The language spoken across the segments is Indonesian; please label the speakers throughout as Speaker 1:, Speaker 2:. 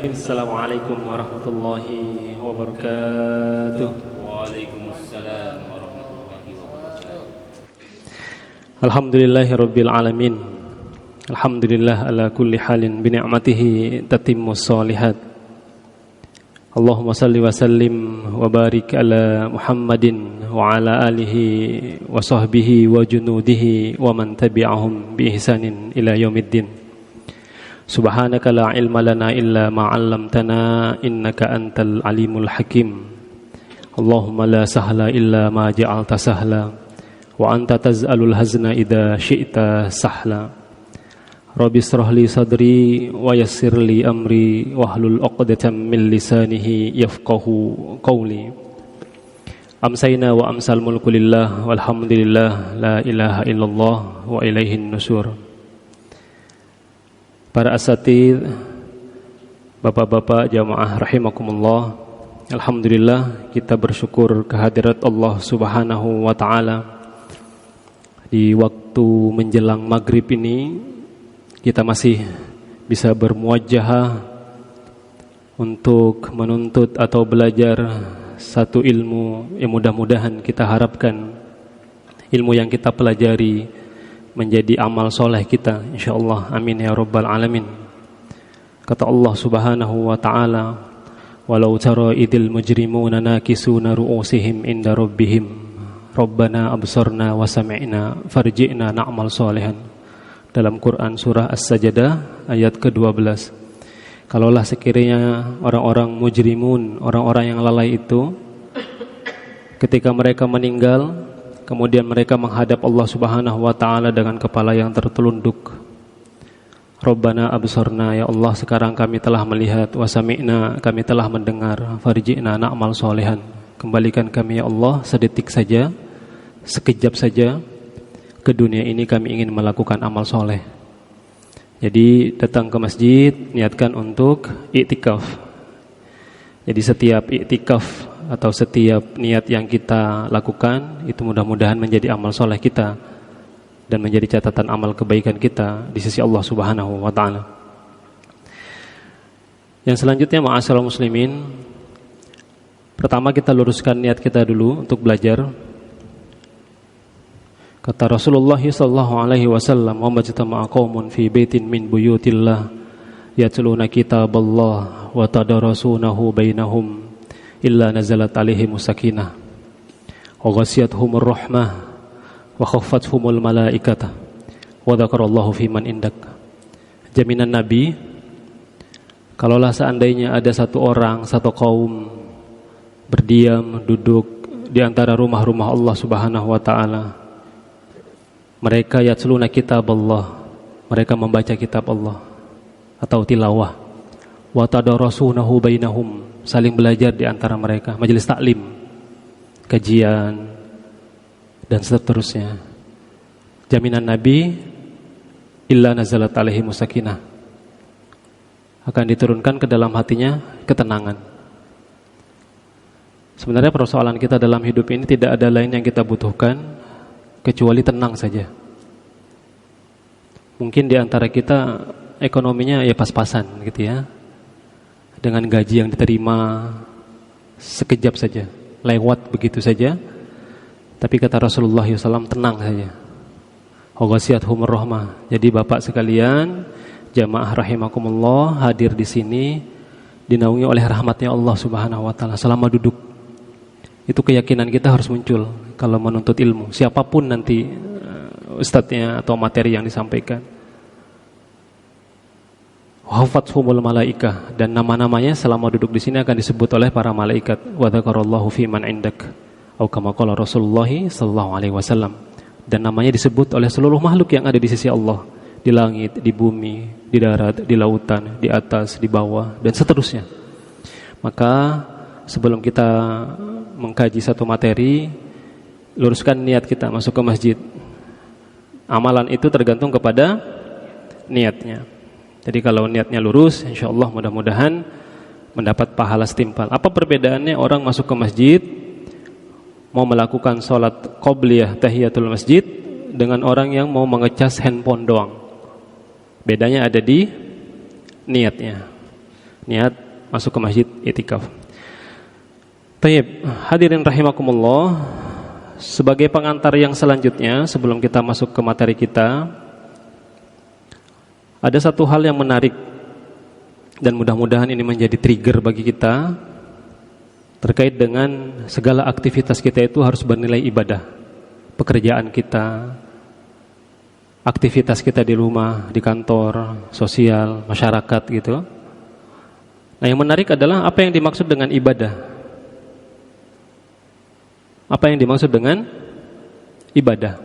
Speaker 1: Bismillahirrahmanirrahim. Assalamualaikum warahmatullahi wabarakatuh.
Speaker 2: Waalaikumsalam warahmatullahi wabarakatuh.
Speaker 1: Alhamdulillahirabbil alamin. Alhamdulillah ala kulli halin bi ni'matihi tatimmus shalihat. Allahumma salli wa sallim wa barik ala Muhammadin wa ala alihi wa sahbihi wa junudihi wa man tabi'ahum bi ihsanin ila yaumiddin. Subhanaka la ilma lana illa ma 'allamtana innaka antal alimul hakim. Allahumma la sahla illa ma ja'alta sahla wa anta taz'alul hazna idza syi'ta sahla. Rabbi shrah li sadri wa yassir li amri wahlul 'uqdatam min lisanihi yafqahu qawli. Amsayna wa amsal mulku lillah walhamdulillah la ilaha illallah wa ilaihin nusur. Para asatidz, bapak-bapak jamaah rahimakumullah, alhamdulillah kita bersyukur kehadirat Allah Subhanahu wa taala. Di waktu menjelang maghrib ini kita masih bisa bermuajahah untuk menuntut atau belajar satu ilmu yang mudah-mudahan kita harapkan ilmu yang kita pelajari menjadi amal soleh kita, insyaallah. Amin ya rabbal alamin. Kata Allah Subhanahu wa taala, walau tara idil mujrimuna nakisuna ru'usihim inda rabbihim rabbana absarna wa sami'na farji'na na'mal solehan. Dalam Quran surah As-Sajdah ayat ke-12. Kalaulah sekiranya orang-orang mujrimun, orang-orang yang lalai itu, ketika mereka meninggal kemudian mereka menghadap Allah Subhanahu wa taala dengan kepala yang tertelunduk. Rabbana absarna, ya Allah sekarang kami telah melihat, wa sami'na, kami telah mendengar, farji'na na'mal solehan, kembalikan kami ya Allah sedetik saja, sekejap saja ke dunia ini, kami ingin melakukan amal soleh. Jadi datang ke masjid, niatkan untuk iktikaf. Jadi setiap iktikaf atau setiap niat yang kita lakukan itu mudah-mudahan menjadi amal soleh kita dan menjadi catatan amal kebaikan kita di sisi Allah Subhanahu wa taala. Yang selanjutnya, ma'asyiral muslimin, pertama kita luruskan niat kita dulu untuk belajar. Kata Rasulullah sallallahu alaihi wasallam, "Wa majtama'a qaumun fi baitin min buyutillah yatluna kitaballah wa tadarasunahu bainahum illa nazalat alaihimus sakinah wa ghasiyatuhumur rahmah wa khaffathumul malaikata wa dzakarallahu fiman indak." Jaminan Nabi, kalaulah seandainya ada satu orang, satu kaum berdiam, duduk di antara rumah-rumah Allah Subhanahu wa taala, mereka yatluna kitaballah, mereka membaca kitab Allah atau tilawah, wa tadarasunahu bainahum, saling belajar di antara mereka, majelis taklim, kajian, dan seterusnya. Jaminan Nabi, illa nazalat alaihimus sakinah, akan diturunkan ke dalam hatinya ketenangan. Sebenarnya persoalan kita dalam hidup ini tidak ada lain yang kita butuhkan kecuali tenang saja. Mungkin di antara kita ekonominya ya pas-pasan gitu ya, dengan gaji yang diterima sekejap saja, lewat begitu saja. Tapi kata Rasulullah SAW, tenang saja. Ghasiyatuhumur rahmah. Jadi bapak sekalian, jamaah rahimakumullah, hadir di sini dinaungi oleh rahmatnya Allah Subhanahu wa taala selama duduk. Itu keyakinan kita harus muncul kalau menuntut ilmu, siapapun nanti ustadznya atau materi yang disampaikan. Hafathumul malaikah, dan nama-namanya selama duduk di sini akan disebut oleh para malaikat. Wa dzakarallahu fiman indak, atau kama qala Rasulullah sallallahu alaihi wasallam, dan namanya disebut oleh seluruh makhluk yang ada di sisi Allah, di langit, di bumi, di darat, di lautan, di atas, di bawah, dan seterusnya. Maka sebelum kita mengkaji satu materi, luruskan niat kita masuk ke masjid. Amalan itu tergantung kepada niatnya. Jadi kalau niatnya lurus, insyaallah mudah-mudahan mendapat pahala setimpal. Apa perbedaannya orang masuk ke masjid mau melakukan sholat qobliyah tahiyatul masjid dengan orang yang mau mengecas handphone doang? Bedanya ada di niatnya. niat masuk ke masjid i'tikaf. Tayyib, hadirin rahimakumullah, sebagai pengantar yang selanjutnya sebelum kita masuk ke materi kita, ada satu hal yang menarik dan mudah-mudahan ini menjadi trigger bagi kita terkait dengan segala aktivitas kita itu harus bernilai ibadah. Pekerjaan kita, aktivitas kita di rumah, di kantor, sosial, masyarakat gitu. Nah, yang menarik adalah apa yang dimaksud dengan ibadah. Apa yang dimaksud dengan ibadah?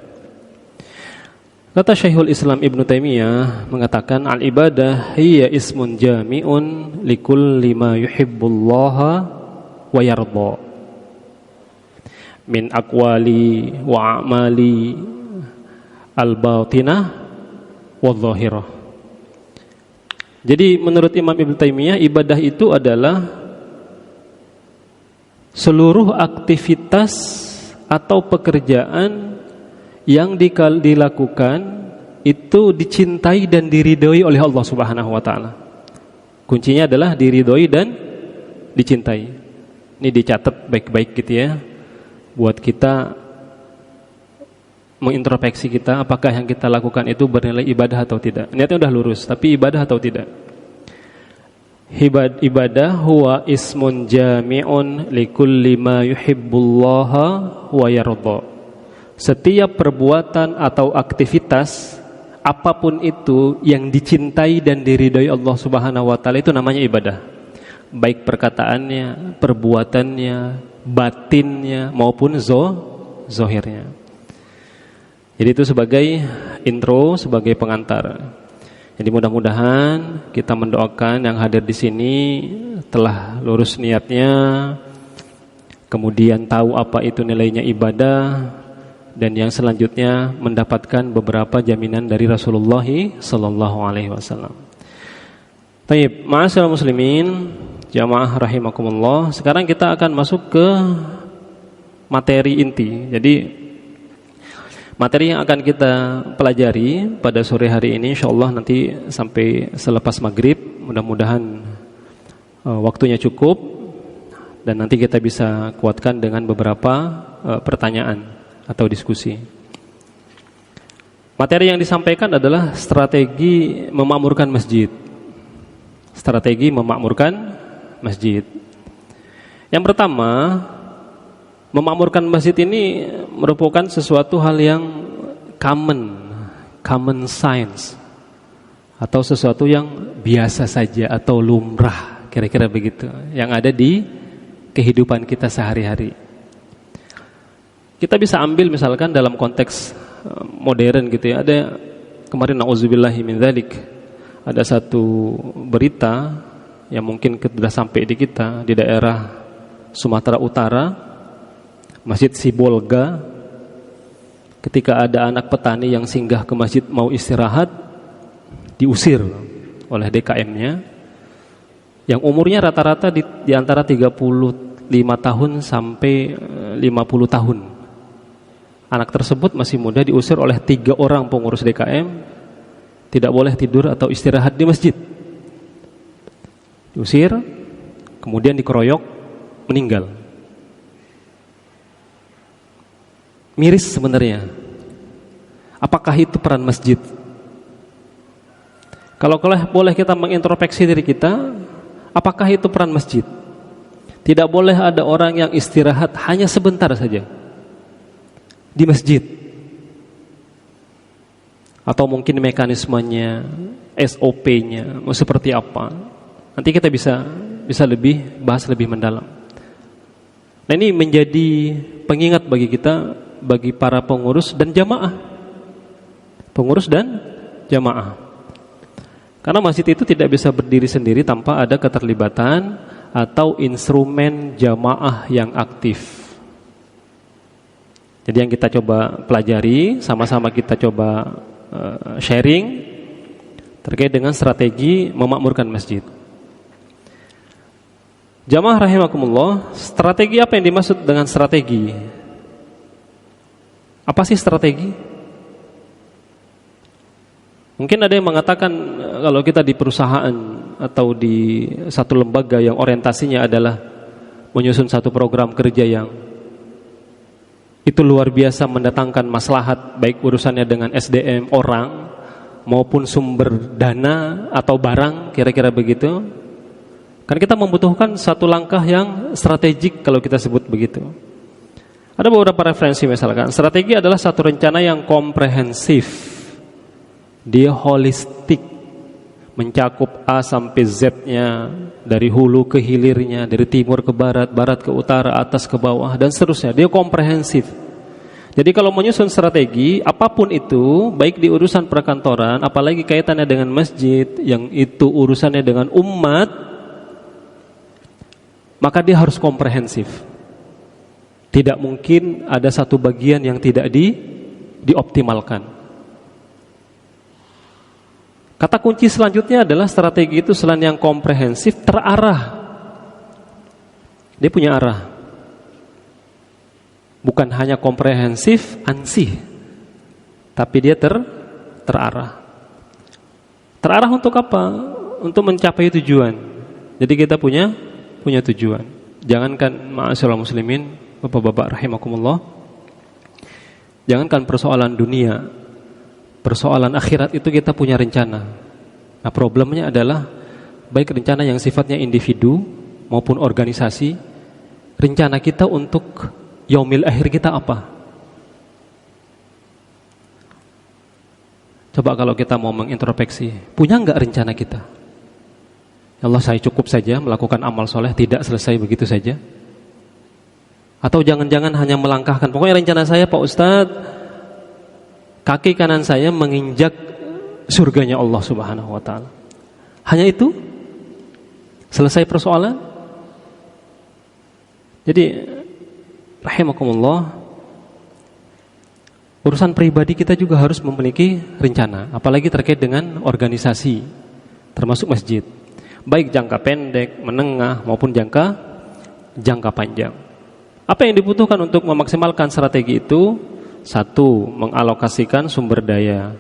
Speaker 1: Kata Syekhul Islam Ibnu Taimiyah mengatakan, al-ibadah hiya ismun jami'un likulli ma yuhibbullaha wa yarda min aqwali wa a'mali al-batinah wa dhahirah. Jadi menurut Imam Ibnu Taimiyah, ibadah itu adalah seluruh aktivitas atau pekerjaan yang dilakukan itu dicintai dan diridhoi oleh Allah Subhanahu wa taala. Kuncinya adalah diridhoi dan dicintai. Ini dicatat baik-baik gitu ya, buat kita mengintrospeksi kita, apakah yang kita lakukan itu bernilai ibadah atau tidak. Niatnya udah lurus, tapi ibadah atau tidak. Ibadah huwa ismun jami'un likulli ma yuhibbullaha wa yarda. Setiap perbuatan atau aktivitas apapun itu yang dicintai dan diridhoi Allah Subhanahu wa taala itu namanya ibadah. Baik perkataannya, perbuatannya, batinnya maupun zahirnya. Jadi itu sebagai intro, sebagai pengantar. Jadi mudah-mudahan kita mendoakan yang hadir di sini telah lurus niatnya, kemudian tahu apa itu nilainya ibadah, dan yang selanjutnya mendapatkan beberapa jaminan dari Rasulullah sallallahu alaihi wasallam. Baik, ma'asyiral muslimin, jamaah rahimakumullah. Sekarang kita akan masuk ke materi inti. Jadi materi yang akan kita pelajari pada sore hari ini insyaallah nanti sampai selepas maghrib, mudah-mudahan waktunya cukup dan nanti kita bisa kuatkan dengan beberapa pertanyaan atau diskusi. Materi yang disampaikan adalah strategi memakmurkan masjid. Strategi memakmurkan masjid. Yang pertama, memakmurkan masjid ini merupakan sesuatu hal yang common sense, atau sesuatu yang biasa saja atau lumrah, kira-kira begitu, yang ada di kehidupan kita sehari-hari. Kita bisa ambil misalkan dalam konteks modern gitu ya. Ada kemarin na'udzubillahi min dzalik, ada satu berita yang mungkin sudah sampai di kita di daerah Sumatera Utara, Masjid Sibolga. Ketika ada anak petani yang singgah ke masjid mau istirahat, diusir oleh DKM-nya yang umurnya rata-rata di antara 35 tahun sampai 50 tahun. Anak tersebut masih muda, diusir oleh 3 orang pengurus DKM, tidak boleh tidur atau istirahat di masjid. Diusir, kemudian dikeroyok, meninggal. Miris sebenarnya. Apakah itu peran masjid? Kalau boleh kita mengintrospeksi diri kita, apakah itu peran masjid? Tidak boleh ada orang yang istirahat hanya sebentar saja di masjid. Atau mungkin mekanismenya, SOP-nya mau seperti apa? Nanti kita bisa bahas lebih mendalam. Nah, ini menjadi pengingat bagi kita, bagi para pengurus dan jamaah. Pengurus dan jamaah. Karena masjid itu tidak bisa berdiri sendiri tanpa ada keterlibatan atau instrumen jamaah yang aktif. Jadi yang kita coba pelajari, sama-sama kita coba sharing terkait dengan strategi memakmurkan masjid. Jamaah rahimakumullah, strategi apa yang dimaksud dengan strategi? Apa sih strategi? Mungkin ada yang mengatakan kalau kita di perusahaan atau di satu lembaga yang orientasinya adalah menyusun satu program kerja yang itu luar biasa mendatangkan maslahat, baik urusannya dengan SDM orang maupun sumber dana atau barang, kira-kira begitu. Kan kita membutuhkan satu langkah yang strategik kalau kita sebut begitu. Ada beberapa referensi, misalkan strategi adalah satu rencana yang komprehensif, dia holistik, mencakup A sampai Z-nya, dari hulu ke hilirnya, dari timur ke barat, barat ke utara, atas ke bawah, dan seterusnya. Dia komprehensif. Jadi kalau menyusun strategi apapun itu, baik di urusan perkantoran, apalagi kaitannya dengan masjid, yang itu urusannya dengan umat, maka dia harus komprehensif. Tidak mungkin ada satu bagian yang tidak dioptimalkan. Kata kunci selanjutnya adalah strategi itu selain yang komprehensif, terarah. Dia punya arah. Bukan hanya komprehensif, ansih, tapi dia terarah. Terarah untuk apa? Untuk mencapai tujuan. Jadi kita punya tujuan. Jangankan ma'asyiral muslimin, Bapak-bapak rahimakumullah, jangankan persoalan dunia, persoalan akhirat itu kita punya rencana. Nah, problemnya adalah baik rencana yang sifatnya individu maupun organisasi, rencana kita untuk yaumil akhir kita apa? Coba kalau kita mau mengintrospeksi, punya enggak rencana kita? Ya Allah, saya cukup saja melakukan amal soleh, tidak selesai begitu saja. Atau jangan-jangan hanya melangkahkan, pokoknya rencana saya Pak Ustadz, kaki kanan saya menginjak surganya Allah Subhanahu wa ta'ala. Hanya itu? Selesai persoalan? Jadi rahimakumullah, urusan pribadi kita juga harus memiliki rencana, apalagi terkait dengan organisasi, termasuk masjid, baik jangka pendek, menengah maupun jangka panjang. Apa yang dibutuhkan untuk memaksimalkan strategi itu? Satu, mengalokasikan sumber daya,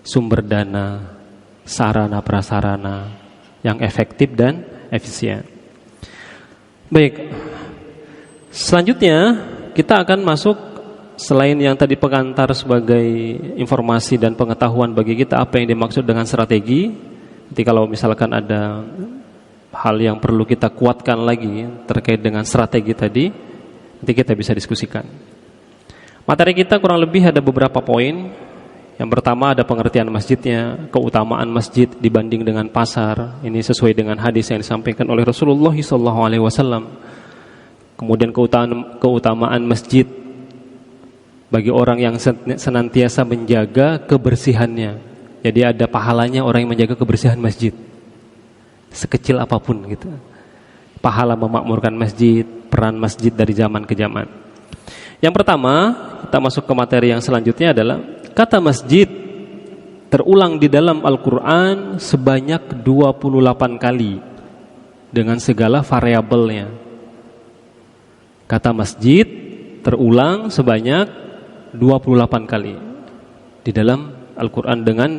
Speaker 1: sumber dana, sarana prasarana yang efektif dan efisien. Baik, selanjutnya kita akan masuk, selain yang tadi pengantar sebagai informasi dan pengetahuan bagi kita apa yang dimaksud dengan strategi. Nanti kalau misalkan ada hal yang perlu kita kuatkan lagi terkait dengan strategi tadi, nanti kita bisa diskusikan. Materi kita kurang lebih ada beberapa poin. Yang pertama ada pengertian masjidnya, keutamaan masjid dibanding dengan pasar. Ini sesuai dengan hadis yang disampaikan oleh Rasulullah SAW. Kemudian keutamaan masjid bagi orang yang senantiasa menjaga kebersihannya. Jadi ada pahalanya orang yang menjaga kebersihan masjid, sekecil apapun gitu. Pahala memakmurkan masjid, peran masjid dari zaman ke zaman. Yang pertama, kita masuk ke materi yang selanjutnya adalah kata masjid terulang di dalam Al-Quran sebanyak 28 kali dengan segala variabelnya. Kata masjid terulang sebanyak 28 kali di dalam Al-Quran dengan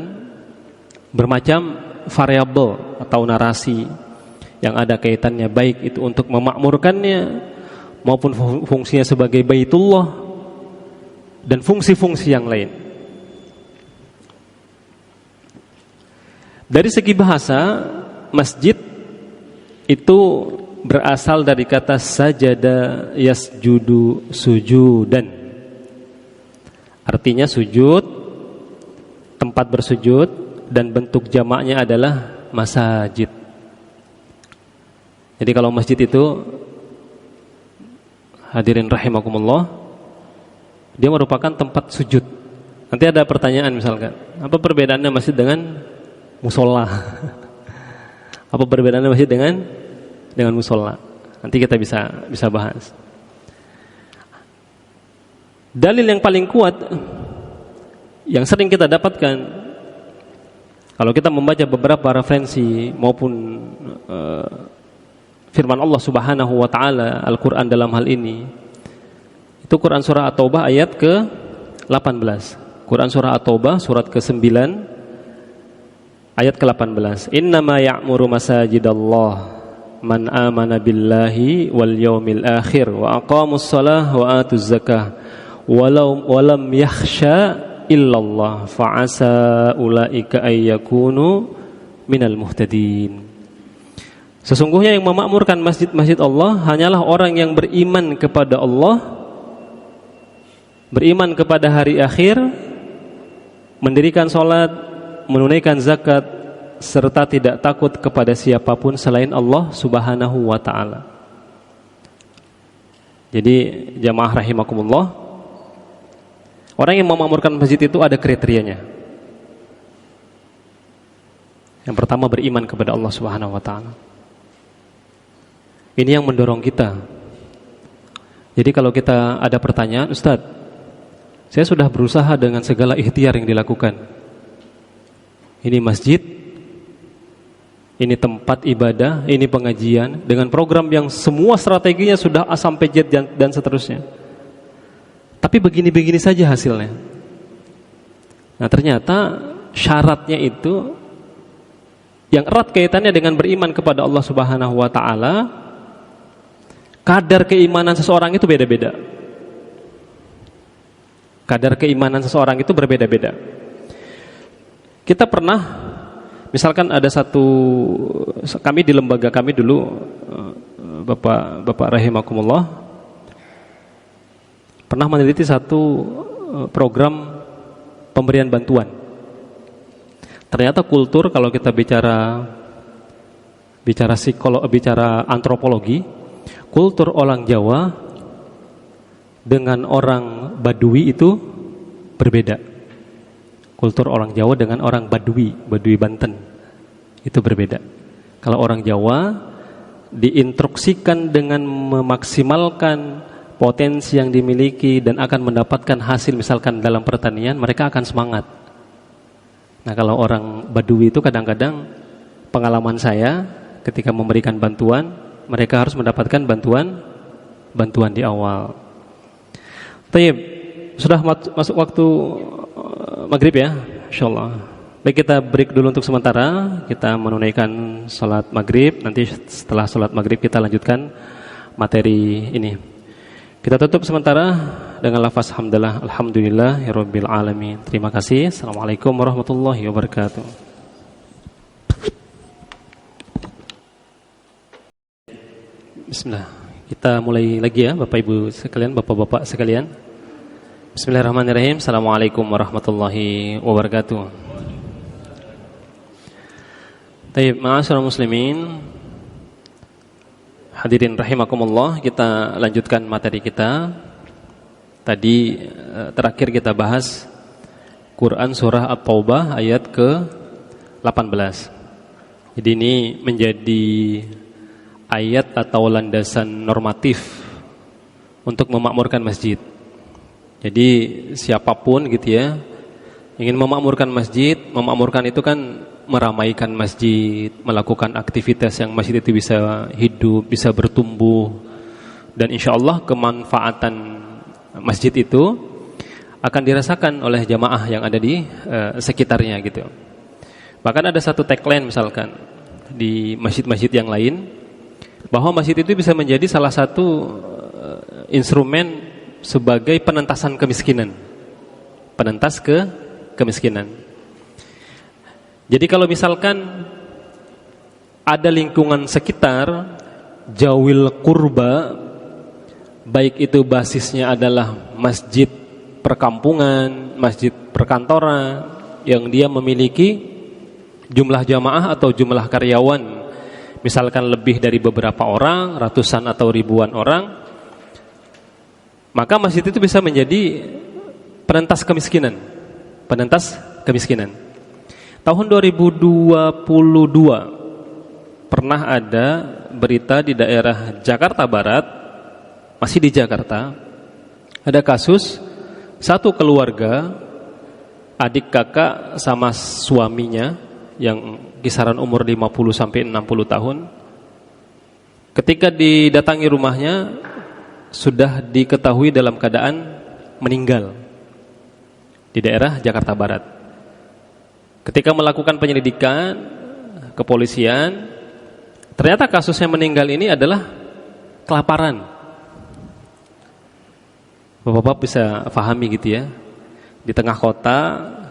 Speaker 1: bermacam variabel atau narasi yang ada kaitannya, baik itu untuk memakmurkannya maupun fungsinya sebagai baitullah dan fungsi-fungsi yang lain. Dari segi bahasa, masjid itu berasal dari kata sajada yasjudu sujudan. Artinya sujud, tempat bersujud, dan bentuk jamaknya adalah masajid. Jadi kalau masjid itu, hadirin rahimakumullah, dia merupakan tempat sujud. Nanti ada pertanyaan misalkan, apa perbedaannya masjid dengan musola? Apa perbedaannya masjid dengan musola? Nanti kita bisa bahas. Dalil yang paling kuat yang sering kita dapatkan kalau kita membaca beberapa referensi maupun firman Allah Subhanahu wa taala Al-Qur'an dalam hal ini, itu Quran surah At-Taubah ayat ke-18. Quran surah At-Taubah surat ke-9 Ayat ke-18. Innama ya'muru masajidallah man amana billahi wal yaumil akhir wa aqamus shalah wa atuz zakah walam yakhsha illallah fa'asa ulaika ayyakunu minal muhtadin. Sesungguhnya yang memakmurkan masjid-masjid Allah hanyalah orang yang beriman kepada Allah, beriman kepada hari akhir, mendirikan salat, menunaikan zakat, serta tidak takut kepada siapapun selain Allah Subhanahu wa ta'ala. Jadi jamaah rahimakumullah, orang yang memakmurkan masjid itu ada kriterianya. Yang pertama, beriman kepada Allah Subhanahu wa ta'ala. Ini yang mendorong kita. Jadi kalau kita ada pertanyaan, Ustadz, saya sudah berusaha dengan segala ikhtiar yang dilakukan. Ini masjid, ini tempat ibadah, ini pengajian, dengan program yang semua strateginya sudah A sampai Z dan seterusnya. Tapi begini-begini saja hasilnya. Nah, ternyata syaratnya itu yang erat kaitannya dengan beriman kepada Allah Subhanahu wa ta'ala. Kadar keimanan seseorang itu beda-beda. Kadar keimanan seseorang itu berbeda-beda. Kita pernah, misalkan ada kami di lembaga kami dulu, Bapak rahimakumullah, pernah meneliti satu program pemberian bantuan. Ternyata kultur, kalau kita bicara antropologi, kultur orang Jawa dengan orang Badui itu berbeda. Kultur orang Jawa dengan orang Badui Banten itu berbeda. Kalau orang Jawa diinstruksikan dengan memaksimalkan potensi yang dimiliki dan akan mendapatkan hasil, misalkan dalam pertanian, mereka akan semangat. Nah, kalau orang Badui itu kadang-kadang, pengalaman saya ketika memberikan bantuan, mereka harus mendapatkan bantuan di awal. Tayyib, sudah masuk waktu maghrib ya, insyaallah. Baik, kita break dulu untuk sementara. Kita menunaikan salat maghrib. Nanti setelah salat maghrib kita lanjutkan materi ini. Kita tutup sementara dengan lafaz hamdalah, alhamdulillahirabbil alamin. Terima kasih. Assalamualaikum warahmatullahi wabarakatuh. Bismillah. Kita mulai lagi ya, Bapak Ibu sekalian, Bapak-bapak sekalian. Bismillahirrahmanirrahim. Assalamualaikum warahmatullahi wabarakatuh. Tayyib, ma'asyiral muslimin, hadirin rahimakumullah, kita lanjutkan materi kita. Tadi terakhir kita bahas Quran surah At-Taubah ayat ke-18. Jadi ini menjadi ayat atau landasan normatif untuk memakmurkan masjid. Jadi siapapun gitu ya, ingin memakmurkan masjid, memakmurkan itu kan meramaikan masjid, melakukan aktivitas yang masjid itu bisa hidup, bisa bertumbuh, dan insya Allah kemanfaatan masjid itu akan dirasakan oleh jamaah yang ada di sekitarnya gitu. Bahkan ada satu tagline misalkan di masjid-masjid yang lain, bahwa masjid itu bisa menjadi salah satu instrumen sebagai penentasan kemiskinan, penentas kemiskinan. Jadi kalau misalkan ada lingkungan sekitar jawil kurba, baik itu basisnya adalah masjid perkampungan, masjid perkantoran, yang dia memiliki jumlah jamaah atau jumlah karyawan, misalkan lebih dari beberapa orang, ratusan atau ribuan orang, maka masjid itu bisa menjadi penentas kemiskinan. Penentas kemiskinan. Tahun 2022 pernah ada berita di daerah Jakarta Barat, masih di Jakarta, ada kasus satu keluarga, adik kakak sama suaminya yang kisaran umur 50 sampai 60 tahun. Ketika didatangi rumahnya, sudah diketahui dalam keadaan meninggal di daerah Jakarta Barat. Ketika melakukan penyelidikan kepolisian, ternyata kasus yang meninggal ini adalah kelaparan. Bapak-bapak bisa pahami gitu ya. Di tengah kota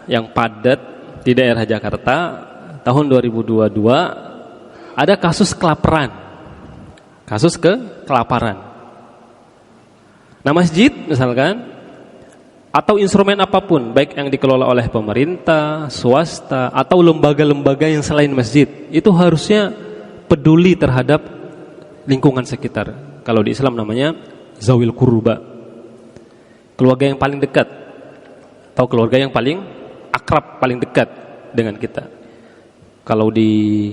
Speaker 1: yang padat di daerah Jakarta tahun 2022 ada kasus kelaparan. Kasus kelaparan. Nah, masjid misalkan atau instrumen apapun baik yang dikelola oleh pemerintah, swasta atau lembaga-lembaga yang selain masjid itu harusnya peduli terhadap lingkungan sekitar. Kalau di Islam namanya zawil qurba, keluarga yang paling dekat atau keluarga yang paling akrab, paling dekat dengan kita. Kalau di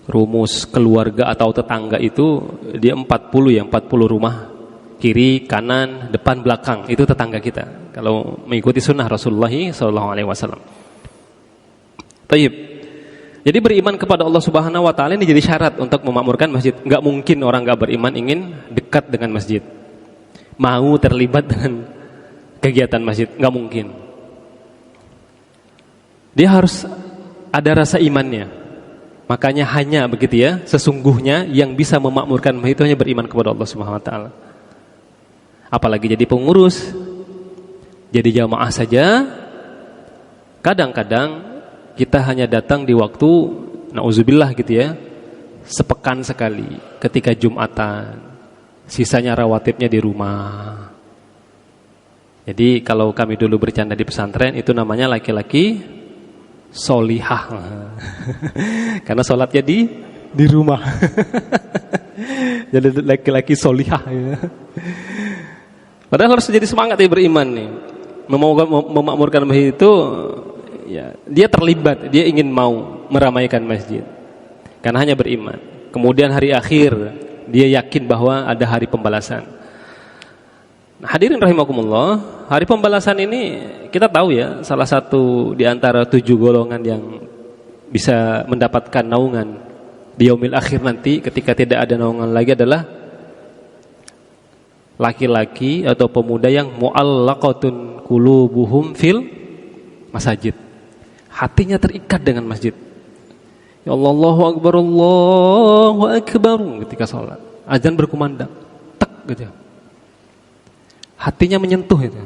Speaker 1: rumus keluarga atau tetangga itu dia 40 ya, 40 rumah, kiri, kanan, depan, belakang, itu tetangga kita. Kalau mengikuti sunnah Rasulullah SAW. Taib. Jadi beriman kepada Allah Subhanahu Wa Taala ini jadi syarat untuk memakmurkan masjid. Enggak mungkin orang enggak beriman ingin dekat dengan masjid, mau terlibat dengan kegiatan masjid, enggak mungkin. Dia harus ada rasa imannya. Makanya hanya begitu ya, sesungguhnya yang bisa memakmurkan masjid itu hanya beriman kepada Allah Subhanahu Wa Taala. Apalagi jadi pengurus, jadi jamaah saja. Kadang-kadang kita hanya datang di waktu nauzubillah gitu ya, sepekan sekali ketika Jumatan, sisanya rawatibnya di rumah. Jadi kalau kami dulu bercanda di pesantren itu namanya laki-laki solihah. Karena sholatnya di rumah. Jadi laki-laki solihah ya. Padahal harus jadi semangat ya beriman nih. Memakmurkan masjid itu ya, dia terlibat, dia ingin mau meramaikan masjid. Karena hanya beriman. Kemudian hari akhir dia yakin bahwa ada hari pembalasan. Nah, hadirin rahimakumullah, hari pembalasan ini kita tahu ya, salah satu di antara 7 golongan yang bisa mendapatkan naungan di yaumil akhir nanti ketika tidak ada naungan lagi adalah laki-laki atau pemuda yang mu'allaqatun qulubuhum fil masajid. Hatinya terikat dengan masjid. Ya Allah, Allahu Akbar ketika sholat. Azan berkumandang. Tek gitu. Hatinya menyentuh itu.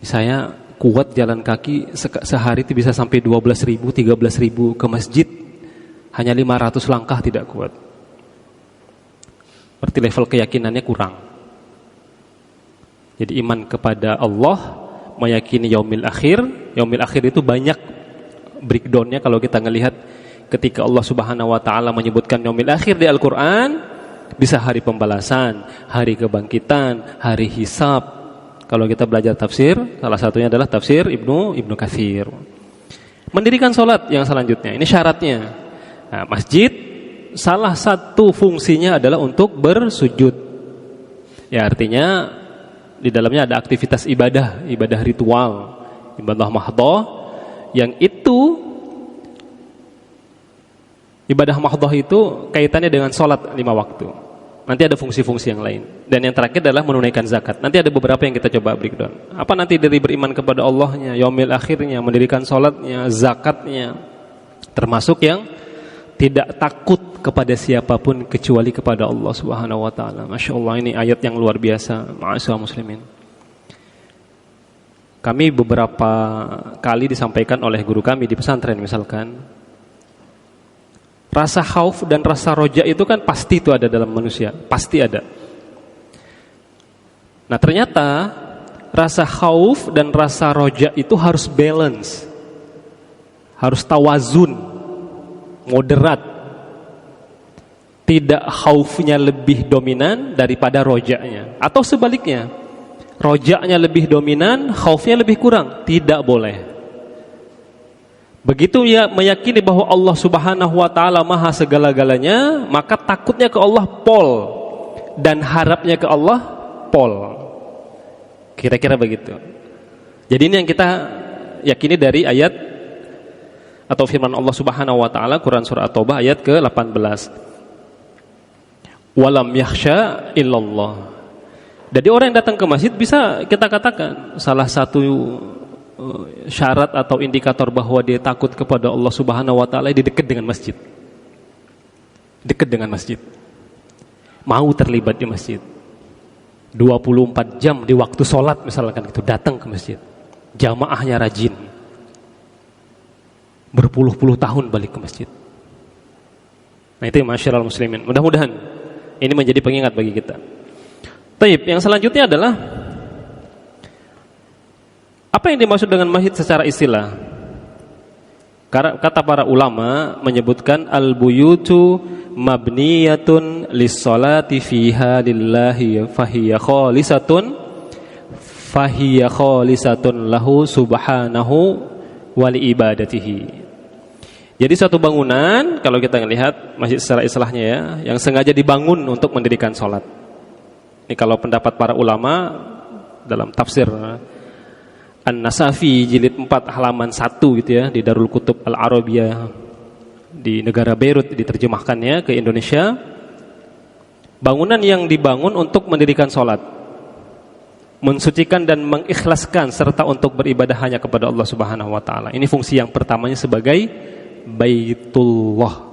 Speaker 1: Saya kuat jalan kaki sehari itu bisa sampai 12.000, 13.000 ke masjid. Hanya 500 langkah tidak kuat. Berarti level keyakinannya kurang. Jadi iman kepada Allah, meyakini yaumil akhir. Yaumil akhir itu banyak breakdownnya kalau kita ngelihat ketika Allah Subhanahu Wa Taala menyebutkan yaumil akhir di Al-Quran, bisa hari pembalasan, hari kebangkitan, hari hisab. Kalau kita belajar tafsir, salah satunya adalah tafsir Ibnu Katsir. Mendirikan sholat yang selanjutnya, ini syaratnya. Nah, masjid salah satu fungsinya adalah untuk bersujud. Ya, artinya di dalamnya ada aktivitas ibadah, ibadah ritual, ibadah mahdhah, yang itu ibadah mahdhah itu kaitannya dengan sholat 5 waktu. Nanti ada fungsi-fungsi yang lain. Dan yang terakhir adalah menunaikan zakat. Nanti ada beberapa yang kita coba breakdown. Apa nanti dari beriman kepada Allahnya, yaumil akhirnya, mendirikan sholatnya, zakatnya, termasuk yang tidak takut kepada siapapun kecuali kepada Allah Subhanahu Wa Taala. Masya Allah, ini ayat yang luar biasa. Ma'asyiral muslimin. Kami beberapa kali disampaikan oleh guru kami di pesantren misalkan, rasa khauf dan rasa roja itu kan pasti itu ada dalam manusia, pasti ada. Nah ternyata rasa khauf dan rasa roja itu harus balance, harus tawazun, moderat. Tidak khaufnya lebih dominan daripada rojanya, atau sebaliknya, rojanya lebih dominan, khaufnya lebih kurang. Tidak boleh. Begitu ya meyakini bahwa Allah Subhanahu Wa Taala maha segala-galanya, maka takutnya ke Allah pol dan harapnya ke Allah pol. Kira-kira begitu. Jadi ini yang kita yakini dari ayat atau firman Allah Subhanahu Wa Taala Quran surah At-Taubah ayat ke-18. Walam yakhsha illallah. Jadi orang yang datang ke masjid bisa kita katakan salah satu syarat atau indikator bahwa dia takut kepada Allah Subhanahu wa taala, dia dekat dengan masjid. Dekat dengan masjid. Mau terlibat di masjid. 24 jam di waktu sholat misalkan gitu, datang ke masjid. Jamaahnya rajin. Berpuluh-puluh tahun balik ke masjid. Nah itu masyiral muslimin. Mudah-mudahan ini menjadi pengingat bagi kita. Taib, yang selanjutnya adalah apa yang dimaksud dengan masjid secara istilah? Kata para ulama menyebutkan al-buyutu mabniyatun lis-salati fiha lillahi fahiya khalisatun lahu subhanahu wa li ibadatihi. Jadi suatu bangunan, kalau kita melihat masjid secara istilahnya ya, yang sengaja dibangun untuk mendirikan salat. Ini kalau pendapat para ulama dalam tafsir An-Nasafi jilid 4 halaman 1 gitu ya, di Darul Kutub Al-Arabiyah di negara Beirut diterjemahkannya ke Indonesia. Bangunan yang dibangun untuk mendirikan salat, mensucikan dan mengikhlaskan serta untuk beribadah hanya kepada Allah Subhanahu wa taala. Ini fungsi yang pertamanya sebagai Baitullah,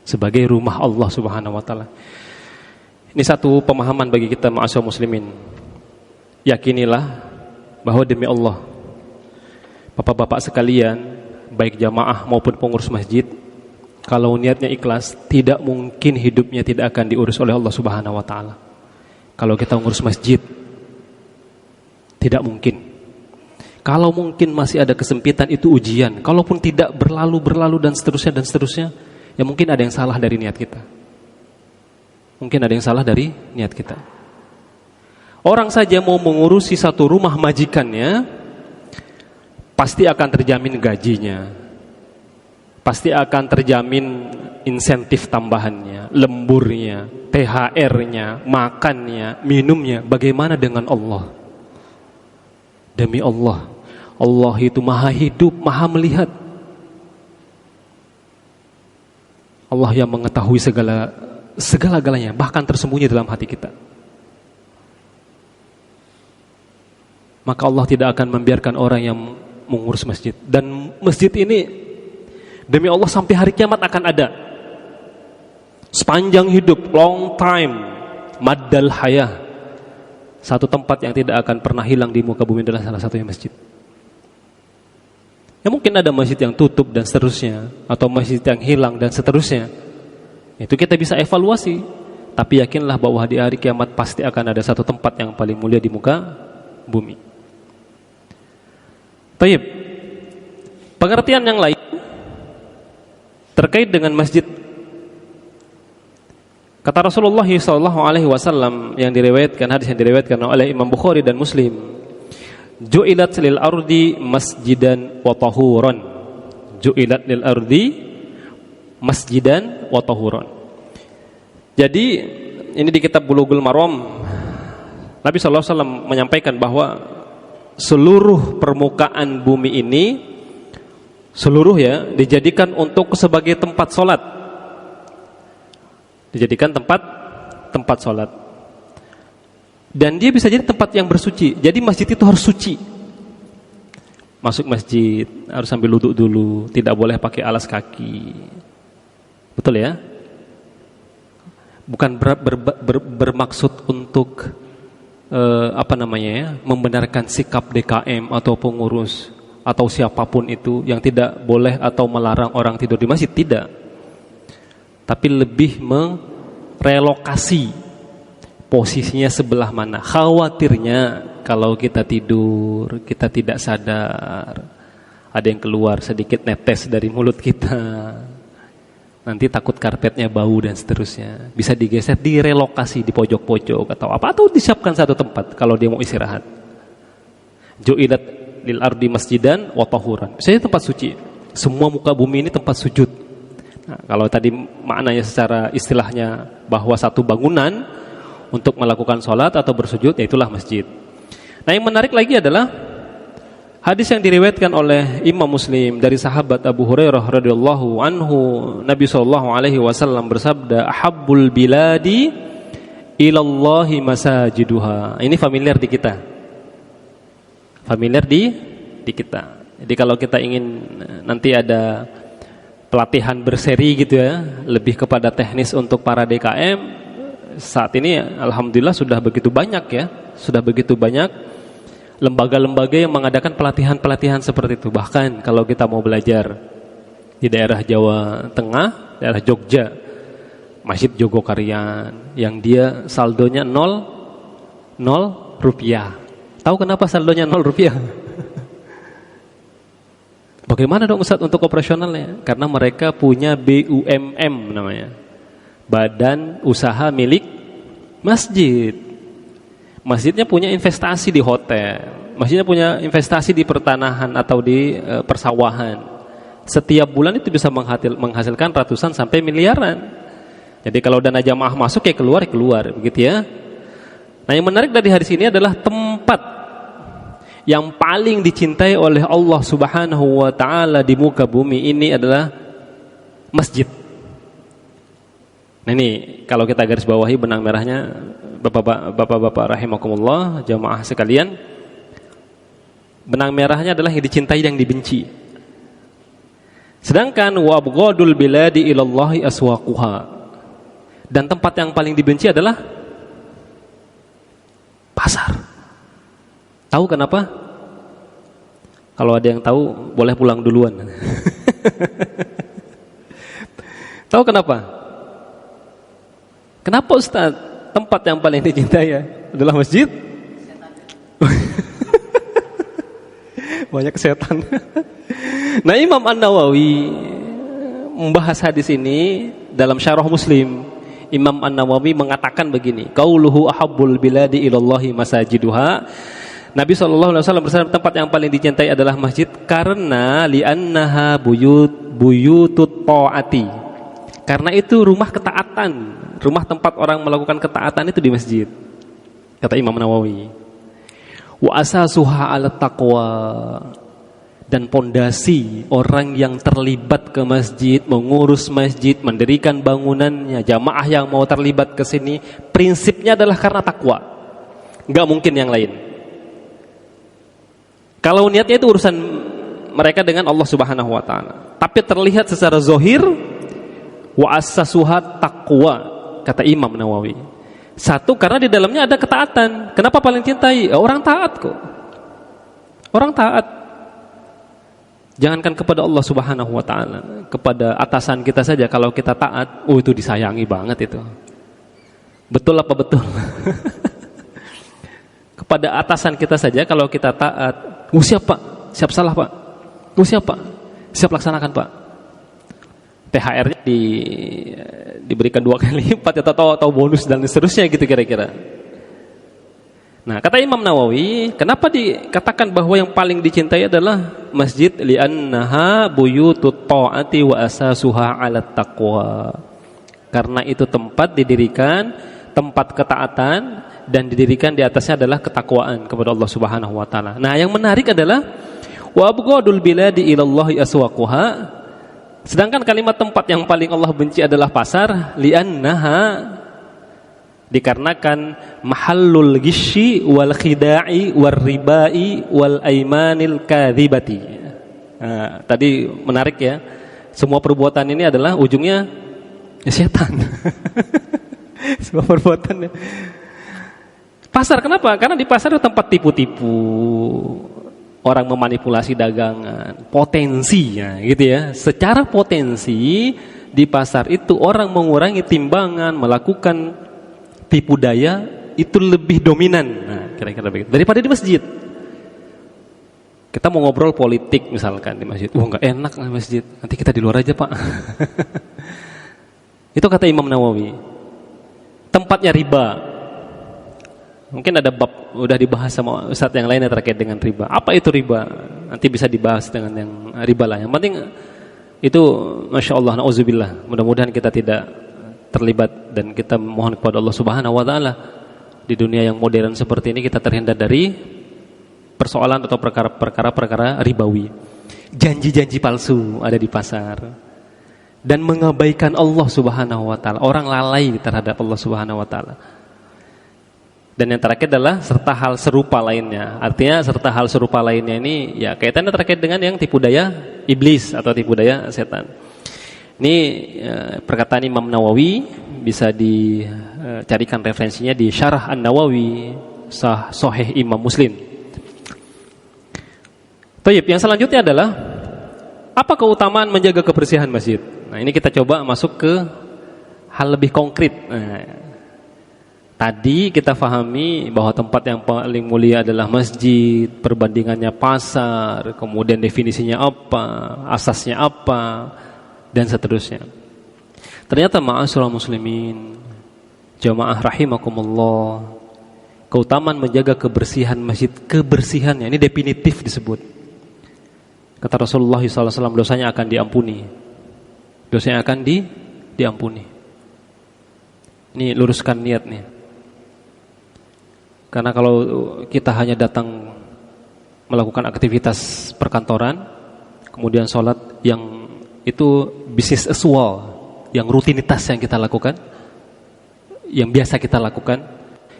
Speaker 1: sebagai rumah Allah Subhanahu wa taala. Ini satu pemahaman bagi kita ma'asyar muslimin. Yakinilah bahwa demi Allah, bapak-bapak sekalian, baik jamaah maupun pengurus masjid, kalau niatnya ikhlas, tidak mungkin hidupnya tidak akan diurus oleh Allah Subhanahu wa taala. Kalau kita ngurus masjid, tidak mungkin. Kalau mungkin masih ada kesempitan, itu ujian. Kalaupun tidak, berlalu dan seterusnya, ya mungkin ada yang salah dari niat kita. Mungkin ada yang salah dari niat kita. Orang saja mau mengurusi satu rumah majikannya, pasti akan terjamin gajinya, pasti akan terjamin insentif tambahannya, lemburnya, THR-nya, makannya, minumnya. Bagaimana dengan Allah? Demi Allah, Allah itu maha hidup, maha melihat. Allah yang mengetahui segala-galanya, bahkan tersembunyi dalam hati kita. Maka Allah tidak akan membiarkan orang yang mengurus masjid. Dan masjid ini demi Allah sampai hari kiamat akan ada. Sepanjang hidup, long time, maddal hayah. Satu tempat yang tidak akan pernah hilang di muka bumi adalah salah satunya masjid. Ya mungkin ada masjid yang tutup dan seterusnya, atau masjid yang hilang dan seterusnya. Itu kita bisa evaluasi. Tapi yakinlah bahwa di hari kiamat pasti akan ada satu tempat yang paling mulia di muka bumi. Taib. Pengertian yang lain terkait dengan masjid. Kata Rasulullah SAW yang diriwayatkan, hadis yang diriwayatkan oleh Imam Bukhari dan Muslim, ju'ilat lil ardi masjidan wa tahuran. Ju'ilat lil ardi masjidan wa tahuran. Jadi ini di kitab Bulughul Maram, Nabi SAW menyampaikan bahwa seluruh permukaan bumi ini, seluruh ya, dijadikan untuk sebagai tempat sholat. Dijadikan tempat sholat. Dan dia bisa jadi tempat yang bersuci. Jadi masjid itu harus suci. Masuk masjid harus sambil duduk dulu, tidak boleh pakai alas kaki. Betul ya? Bukan bermaksud untuk membenarkan sikap DKM atau pengurus atau siapapun itu yang tidak boleh atau melarang orang tidur di masjid, tidak. Tapi lebih merelokasi posisinya sebelah mana. Khawatirnya kalau kita tidur, kita tidak sadar, ada yang keluar sedikit netes dari mulut kita, nanti takut karpetnya bau dan seterusnya. Bisa digeser, direlokasi di pojok-pojok atau disiapkan satu tempat kalau dia mau istirahat. Ju'ilat lil ardi masjidan wa tahuran. Misalnya tempat suci. Semua muka bumi ini tempat sujud. Nah, kalau tadi maknanya secara istilahnya bahwa satu bangunan untuk melakukan sholat atau bersujud, ya itulah masjid. Nah, yang menarik lagi adalah hadis yang diriwayatkan oleh Imam Muslim dari sahabat Abu Hurairah radhiyallahu anhu, Nabi SAW bersabda, ahabbul biladi ilallahi masajiduha. Ini familiar di kita. Familiar di di kita. Jadi kalau kita ingin nanti ada pelatihan berseri gitu ya, lebih kepada teknis untuk para DKM, saat ini alhamdulillah sudah begitu banyak ya, sudah begitu banyak lembaga-lembaga yang mengadakan pelatihan-pelatihan seperti itu. Bahkan kalau kita mau belajar di daerah Jawa Tengah, daerah Jogja, Masjid Jogokarian yang dia saldonya 0 rupiah. Tahu kenapa saldonya 0 rupiah? Bagaimana dong Ustaz untuk operasionalnya? Karena mereka punya BUMM namanya, Badan Usaha Milik Masjid. Masjidnya punya investasi di hotel, masjidnya punya investasi di pertanahan atau di persawahan. Setiap bulan itu bisa menghasilkan ratusan sampai miliaran. Jadi kalau dana jamaah masuk ya keluar begitu ya. Nah, yang menarik dari hadis ini adalah tempat yang paling dicintai oleh Allah Subhanahu wa taala di muka bumi ini adalah masjid. Nah, ini kalau kita garis bawahi benang merahnya, Bapak-bapak rahimakumullah, jamaah sekalian, benang merahnya adalah yang dicintai dan dibenci. Sedangkan wa abghadul biladi ilallahi aswaquha, dan tempat yang paling dibenci adalah pasar. Tahu kenapa? Kalau ada yang tahu boleh pulang duluan. Tahu kenapa? Kenapa Ustaz? Tempat yang paling dicintai ya adalah masjid? Banyak setan. Nah, Imam An-Nawawi membahas hadis ini dalam Syarah Muslim. Imam An-Nawawi mengatakan begini, qauluhu ahabbul biladi ilallahi masajiduha. Nabi SAW bersabda, tempat yang paling dicintai adalah masjid karena li'annaha buyutut ta'ati. Karena itu rumah ketaatan, rumah tempat orang melakukan ketaatan itu di masjid. Kata Imam Nawawi. Wa asasuha 'ala taqwa. Dan pondasi orang yang terlibat ke masjid, mengurus masjid, mendirikan bangunannya, jamaah yang mau terlibat ke sini, prinsipnya adalah karena takwa. Enggak mungkin yang lain. Kalau niatnya itu urusan mereka dengan Allah Subhanahu wa taala. Tapi terlihat secara zahir wa assasuha taqwa, kata Imam Nawawi. Satu, karena di dalamnya ada ketaatan. Kenapa paling cintai? Orang taat kok. Orang taat. Jangankan kepada Allah Subhanahu wa taala, kepada atasan kita saja kalau kita taat, itu disayangi banget itu. Betul apa betul? Kepada atasan kita saja kalau kita taat, siap Pak, siap salah Pak, siap Pak, siap laksanakan Pak. THR-nya diberikan 2 kali lipat atau bonus dan seterusnya gitu kira-kira. Nah, kata Imam Nawawi, kenapa dikatakan bahwa yang paling dicintai adalah masjid? Li'annaha buyutut ta'ati wa asasuha 'ala taqwa. Karena itu tempat didirikan, tempat ketaatan, dan didirikan di atasnya adalah ketakwaan kepada Allah Subhanahu wa taala. Nah, yang menarik adalah wa abghadul biladi ilallahi aswaquha. Sedangkan kalimat tempat yang paling Allah benci adalah pasar, li'annaha, dikarenakan mahallul ghishyi wal khida'i war riba'i wal aimanil kadzibati. Nah, tadi menarik ya. Semua perbuatan ini adalah ujungnya setan. Semua perbuatan. Pasar kenapa? Karena di pasar itu tempat tipu-tipu, orang memanipulasi dagangan, potensinya gitu ya. Secara potensi di pasar itu orang mengurangi timbangan, melakukan tipu daya itu lebih dominan. Nah, kira-kira begitu daripada di masjid. Kita mau ngobrol politik misalkan di masjid, nggak enak di masjid. Nanti kita di luar aja Pak. Itu kata Imam Nawawi. Tempatnya riba. Mungkin ada bab udah dibahas sama ustaz yang lain yang terkait dengan riba. Apa itu riba? Nanti bisa dibahas dengan yang riba lah. Yang penting itu, masya Allah, nauzubillah. Mudah-mudahan kita tidak terlibat dan kita mohon kepada Allah Subhanahu wa taala di dunia yang modern seperti ini kita terhindar dari persoalan atau perkara-perkara ribawi. Janji-janji palsu ada di pasar dan mengabaikan Allah Subhanahu wa taala. Orang lalai terhadap Allah Subhanahu wa taala. Dan yang terakhir adalah serta hal serupa lainnya. Artinya serta hal serupa lainnya ini ya kaitannya terkait dengan yang tipu daya iblis atau tipu daya setan. Ini perkataan Imam Nawawi, bisa dicarikan referensinya di Syarah An-Nawawi Sahih Imam Muslim. Tayyib, yang selanjutnya adalah apa keutamaan menjaga kebersihan masjid? Nah, ini kita coba masuk ke hal lebih konkret. Tadi kita fahami bahwa tempat yang paling mulia adalah masjid, perbandingannya pasar, kemudian definisinya apa, asasnya apa, dan seterusnya. Ternyata ma'asyiral muslimin, jamaah rahimakumullah, keutamaan menjaga kebersihan masjid, kebersihannya ini definitif disebut. Kata Rasulullah SAW, dosanya akan diampuni. Dosanya akan diampuni. Ini luruskan niat nih. Karena kalau kita hanya datang melakukan aktivitas perkantoran, kemudian sholat yang itu bisnis as usual, yang rutinitas yang kita lakukan, yang biasa kita lakukan,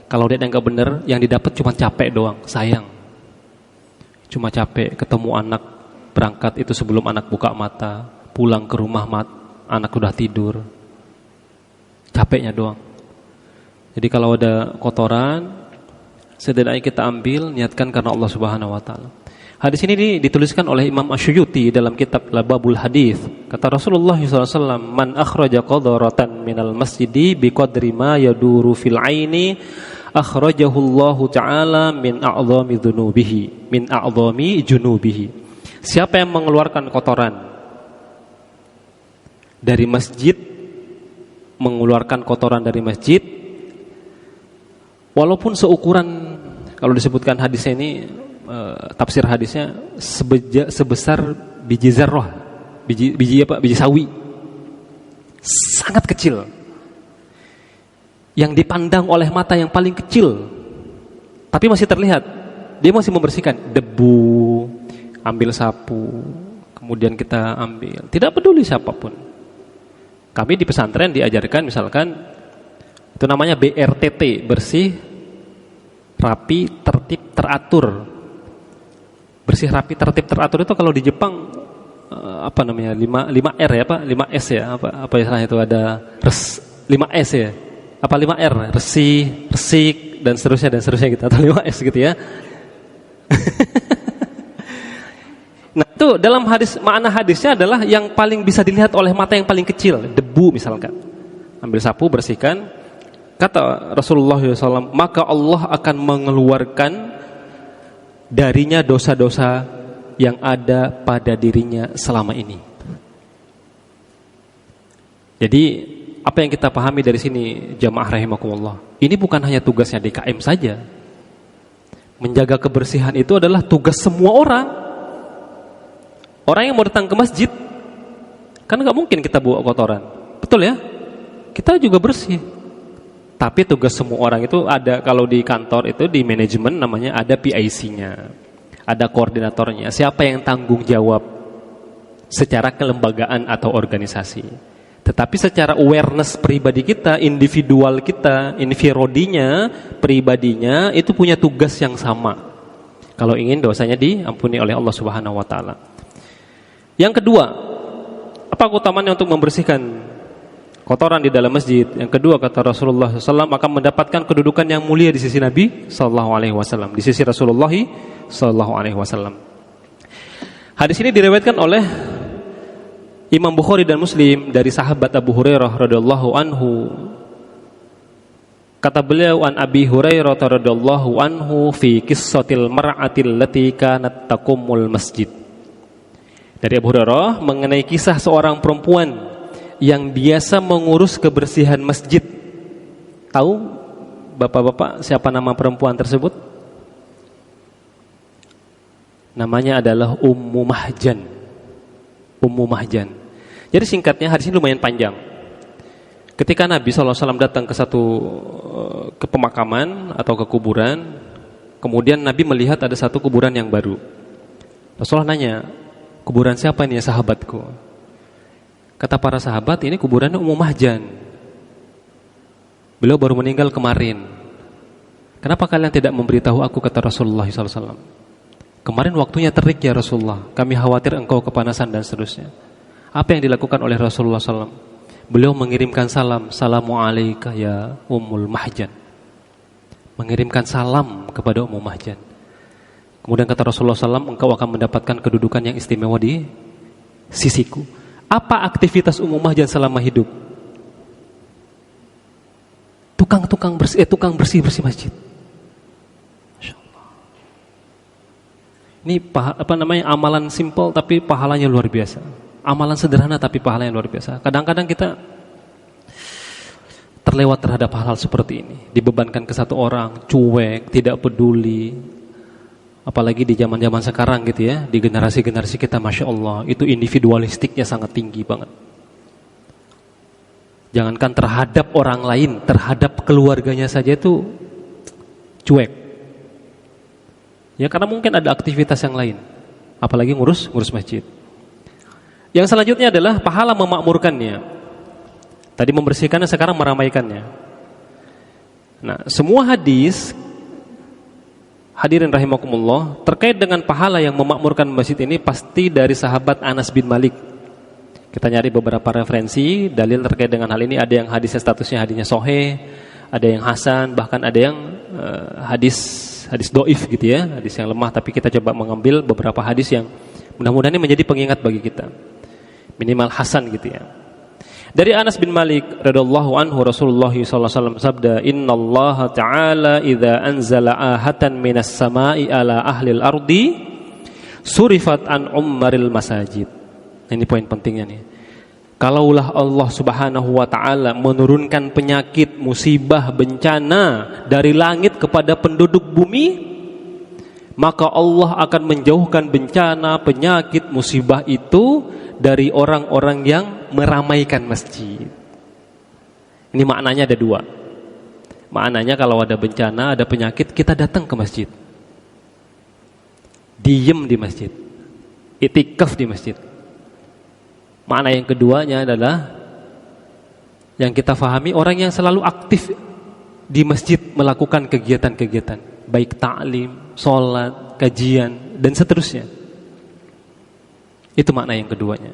Speaker 1: kalau dia nggak benar, yang didapat cuma capek doang, sayang. Cuma capek, ketemu anak, berangkat itu sebelum anak buka mata, pulang ke rumah anak udah tidur, capeknya doang. Jadi kalau ada kotoran, setidaknya kita ambil, niatkan karena Allah Subhanahu wa taala. Hadis ini dituliskan oleh Imam Asyuyuti dalam kitab Lababul Hadis. Kata Rasulullah SAW, "Man akhraja qadaratan minal masjidi biqadri ma yaduru fil aini, akhrajahu Allah taala min a'dhami dzunubihi, min a'dhami junubihi." Siapa yang mengeluarkan kotoran dari masjid, mengeluarkan kotoran dari masjid, walaupun seukuran, kalau disebutkan hadisnya ini, tafsir hadisnya sebesar biji zarrah, biji sawi, sangat kecil, yang dipandang oleh mata yang paling kecil, tapi masih terlihat, dia masih membersihkan debu, ambil sapu, kemudian kita ambil, tidak peduli siapapun. Kami di pesantren diajarkan misalkan itu namanya BRTT, bersih, rapi, tertib, teratur. Bersih, rapi, tertib, teratur itu kalau di Jepang apa namanya? 5R ya, Pak? 5S ya, apa istilahnya itu, ada 5S ya. Apa 5R? Resih, resik dan seterusnya gitu, atau 5S gitu ya. Nah, itu dalam hadis, makna hadisnya adalah yang paling bisa dilihat oleh mata yang paling kecil, debu misalkan. Ambil sapu, bersihkan. Kata Rasulullah SAW, maka Allah akan mengeluarkan darinya dosa-dosa yang ada pada dirinya selama ini. Jadi apa yang kita pahami dari sini, jamaah rahimakumullah, ini bukan hanya tugasnya DKM saja. Menjaga kebersihan itu adalah tugas semua orang. Orang yang mau datang ke masjid, kan gak mungkin kita bawa kotoran, betul ya? Kita juga bersih. Tapi tugas semua orang itu ada, kalau di kantor itu di manajemen namanya ada PIC-nya, ada koordinatornya. Siapa yang tanggung jawab secara kelembagaan atau organisasi. Tetapi secara awareness pribadi kita, individual kita, infirodinya, pribadinya itu punya tugas yang sama. Kalau ingin dosanya diampuni oleh Allah Subhanahu wa taala. Yang kedua, apa keutamaannya untuk membersihkan kotoran di dalam masjid? Yang kedua, kata Rasulullah SAW, akan mendapatkan kedudukan yang mulia di sisi Nabi SAW, di sisi Rasulullah SAW. Hadis ini diriwayatkan oleh Imam Bukhari dan Muslim dari sahabat Abu Hurairah radhiyallahu anhu. Kata beliau, an Abi Hurairah radhiyallahu anhu fi qissatil mar'atil lati kanat taqumul masjid. Dari Abu Hurairah mengenai kisah seorang perempuan yang biasa mengurus kebersihan masjid. Tahu bapak-bapak siapa nama perempuan tersebut? Namanya adalah Ummu Mahjan. Ummu Mahjan. Jadi singkatnya, hadis ini lumayan panjang. Ketika Nabi SAW datang ke pemakaman atau ke kuburan, kemudian Nabi melihat ada satu kuburan yang baru. Rasulullah nanya, kuburan siapa ini ya sahabatku? Kata para sahabat, ini kuburannya Ummu Mahjan. Beliau baru meninggal kemarin. Kenapa kalian tidak memberitahu aku, kata Rasulullah SAW. Kemarin waktunya terik ya Rasulullah, kami khawatir engkau kepanasan dan seterusnya. Apa yang dilakukan oleh Rasulullah SAW? Beliau mengirimkan salam, Assalamu alayka ya Ummul Mahjan. Mengirimkan salam kepada Ummul Mahjan. Kemudian kata Rasulullah SAW, engkau akan mendapatkan kedudukan yang istimewa di sisiku. Apa aktivitas Ummul Mahjan selama hidup? Tukang bersih masjid. Ini amalan simpel tapi pahalanya luar biasa. Amalan sederhana tapi pahalanya luar biasa. Kadang-kadang kita terlewat terhadap hal-hal seperti ini. Dibebankan ke satu orang, cuek, tidak peduli. Apalagi di zaman-zaman sekarang gitu ya, di generasi-generasi kita, Masya Allah, itu individualistiknya sangat tinggi banget. Jangankan terhadap orang lain, terhadap keluarganya saja itu cuek. Ya karena mungkin ada aktivitas yang lain, apalagi ngurus masjid. Yang selanjutnya adalah pahala memakmurkannya. Tadi membersihkannya, sekarang meramaikannya. Nah, semua hadis, hadirin rahimakumullah, terkait dengan pahala yang memakmurkan masjid ini pasti dari sahabat Anas bin Malik. Kita nyari beberapa referensi, dalil terkait dengan hal ini. Ada yang hadisnya statusnya hadisnya sahih, ada yang hasan, bahkan ada yang hadis doif gitu ya, hadis yang lemah. Tapi kita coba mengambil beberapa hadis yang mudah-mudahan ini menjadi pengingat bagi kita, minimal hasan gitu ya. Dari Anas bin Malik radhiyallahu anhu, Rasulullah sallallahu alaihi wasallam sabda, innallaha ta'ala idza anzala ahatan minas sama'i ala ahlil ardi surifat an ummaril masajid. Ini poin pentingnya nih. Kalaulah Allah Subhanahu wa ta'ala menurunkan penyakit, musibah, bencana dari langit kepada penduduk bumi, maka Allah akan menjauhkan bencana, penyakit, musibah itu dari orang-orang yang meramaikan masjid. Ini maknanya ada dua. Maknanya kalau ada bencana, ada penyakit, kita datang ke masjid, diem di masjid, itikaf di masjid. Makna yang keduanya adalah yang kita fahami, orang yang selalu aktif di masjid melakukan kegiatan-kegiatan, baik ta'lim, sholat, kajian, dan seterusnya. Itu makna yang keduanya.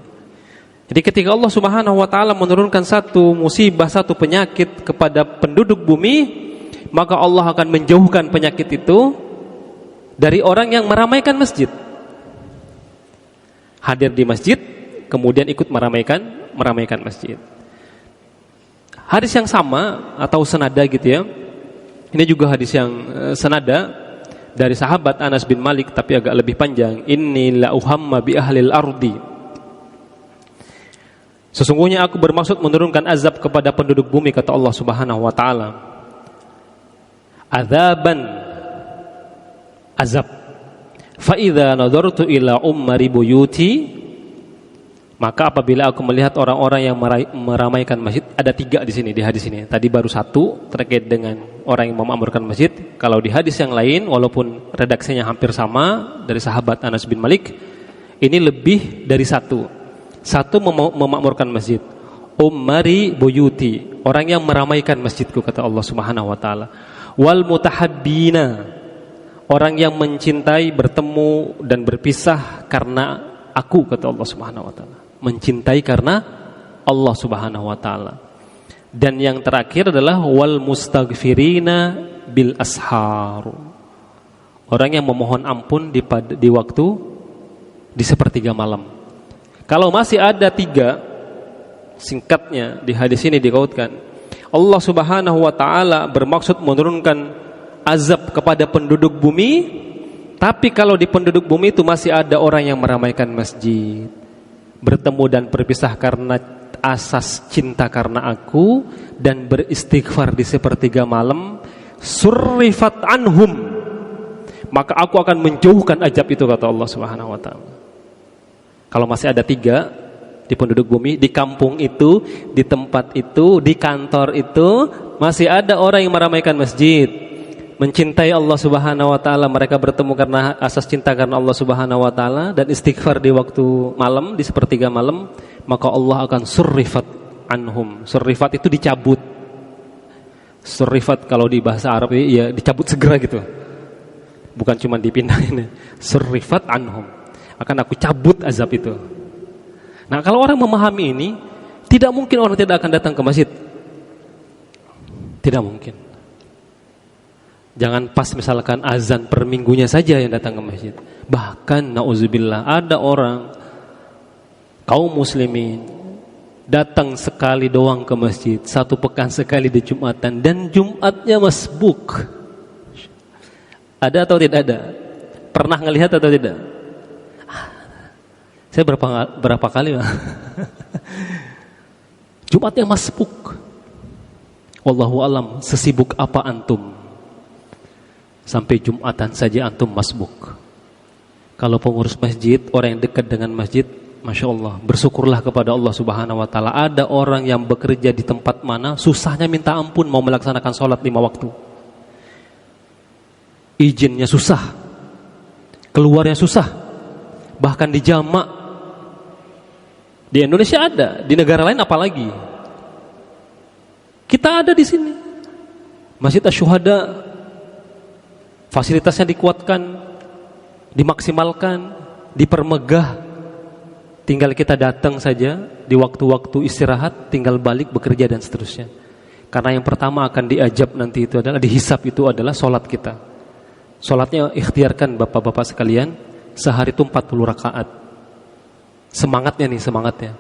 Speaker 1: Jadi ketika Allah Subhanahu wa ta'ala menurunkan satu musibah, satu penyakit kepada penduduk bumi, maka Allah akan menjauhkan penyakit itu dari orang yang meramaikan masjid. Hadir di masjid, kemudian ikut meramaikan masjid. Hadis yang sama atau senada gitu ya. Ini juga hadis yang senada dari sahabat Anas bin Malik tapi agak lebih panjang. Inni la uhamma bi ahlil ardi. Sesungguhnya aku bermaksud menurunkan azab kepada penduduk bumi, kata Allah Subhanahu wa taala. Azaban, azab. Fa idza nadartu ila ummari buyuti, maka apabila aku melihat orang-orang yang meramaikan masjid, ada 3 di sini di hadis ini. Tadi baru 1 terkait dengan orang yang memakmurkan masjid. Kalau di hadis yang lain, walaupun redaksinya hampir sama dari sahabat Anas bin Malik, ini lebih dari 1. 1 memakmurkan masjid. Ummari buyuti, orang yang meramaikan masjidku, kata Allah Subhanahu wa taala. Wal mutahabbina, orang yang mencintai, bertemu dan berpisah karena aku, kata Allah Subhanahu wa taala. Mencintai karena Allah Subhanahu wa taala. Dan yang terakhir adalah wal mustaghfirina bil ashar, orang yang memohon ampun di waktu di sepertiga malam. Kalau masih ada 3, singkatnya di hadis ini dikautkan, Allah Subhanahu wa taala bermaksud menurunkan azab kepada penduduk bumi, tapi kalau di penduduk bumi itu masih ada orang yang meramaikan masjid, bertemu dan berpisah karena asas cinta karena aku, dan beristighfar di sepertiga malam, surrifat anhum, maka aku akan menjauhkan azab itu, kata Allah Subhanahu wa taala. Kalau masih ada 3 di penduduk bumi, di kampung itu, di tempat itu, di kantor itu masih ada orang yang meramaikan masjid, mencintai Allah Subhanahu wa taala, mereka bertemu karena asas cinta karena Allah Subhanahu wa taala, dan istighfar di waktu malam, di sepertiga malam, maka Allah akan surrifat anhum. Surrifat itu dicabut. Surifat kalau di bahasa Arab ya dicabut segera gitu. Bukan cuma dipindahin. Surifat anhum. Akan aku cabut azab itu. Nah, kalau orang memahami ini, tidak mungkin orang tidak akan datang ke masjid. Tidak mungkin. Jangan pas misalkan azan per minggunya saja yang datang ke masjid. Bahkan na'udzubillah ada orang kaum muslimin datang sekali doang ke masjid, 1 pekan sekali di Jumatan, dan Jumatnya masbuk. Ada atau tidak ada? Pernah ngelihat atau tidak? Saya berapa kali Jumatnya masbuk. Wallahu alam, sesibuk apa antum sampai Jumatan saja antum masbuk. Kalau pengurus masjid, orang yang dekat dengan masjid, Masya Allah, bersyukurlah kepada Allah Subhanahu wa ta'ala. Ada orang yang bekerja di tempat mana susahnya minta ampun mau melaksanakan sholat 5 waktu. Izinnya susah, keluarnya susah, bahkan di jamak. Di Indonesia ada, di negara lain apalagi. Kita ada di sini. Masjid Asy-Syuhada, fasilitasnya dikuatkan, dimaksimalkan, dipermegah. Tinggal kita datang saja di waktu-waktu istirahat, tinggal balik bekerja dan seterusnya. Karena yang pertama akan diajab nanti itu adalah, dihisab itu adalah sholat kita. Sholatnya ikhtiarkan bapak-bapak sekalian, sehari itu 40 rakaat. Semangatnya nih, semangatnya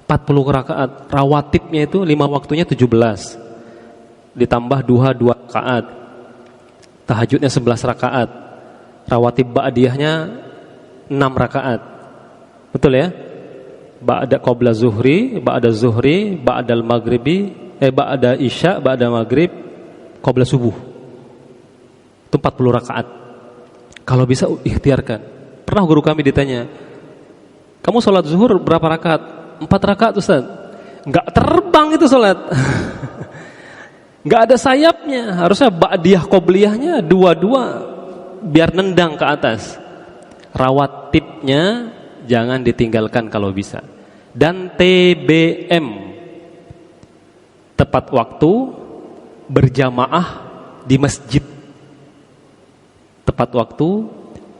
Speaker 1: 40 rakaat. Rawatibnya itu 5 waktunya 17, ditambah duha 2 rakaat, tahajudnya 11 rakaat, rawatib ba'diyahnya 6 rakaat. Betul ya? Ba'da qabla zuhri, ba'da zuhri, ba'dal maghribi, ba'da isya, ba'da maghrib, qabla subuh. Itu 40 rakaat. Kalau bisa ikhtiarkan. Pernah guru kami ditanya, kamu sholat zuhur berapa rakaat? 4 rakaat Ustaz. Enggak terbang itu sholat. Enggak ada sayapnya. Harusnya ba'diyah qobliyahnya 2 biar nendang ke atas. Rawatibnya jangan ditinggalkan kalau bisa. Dan TBM, tepat waktu berjamaah di masjid. Tepat waktu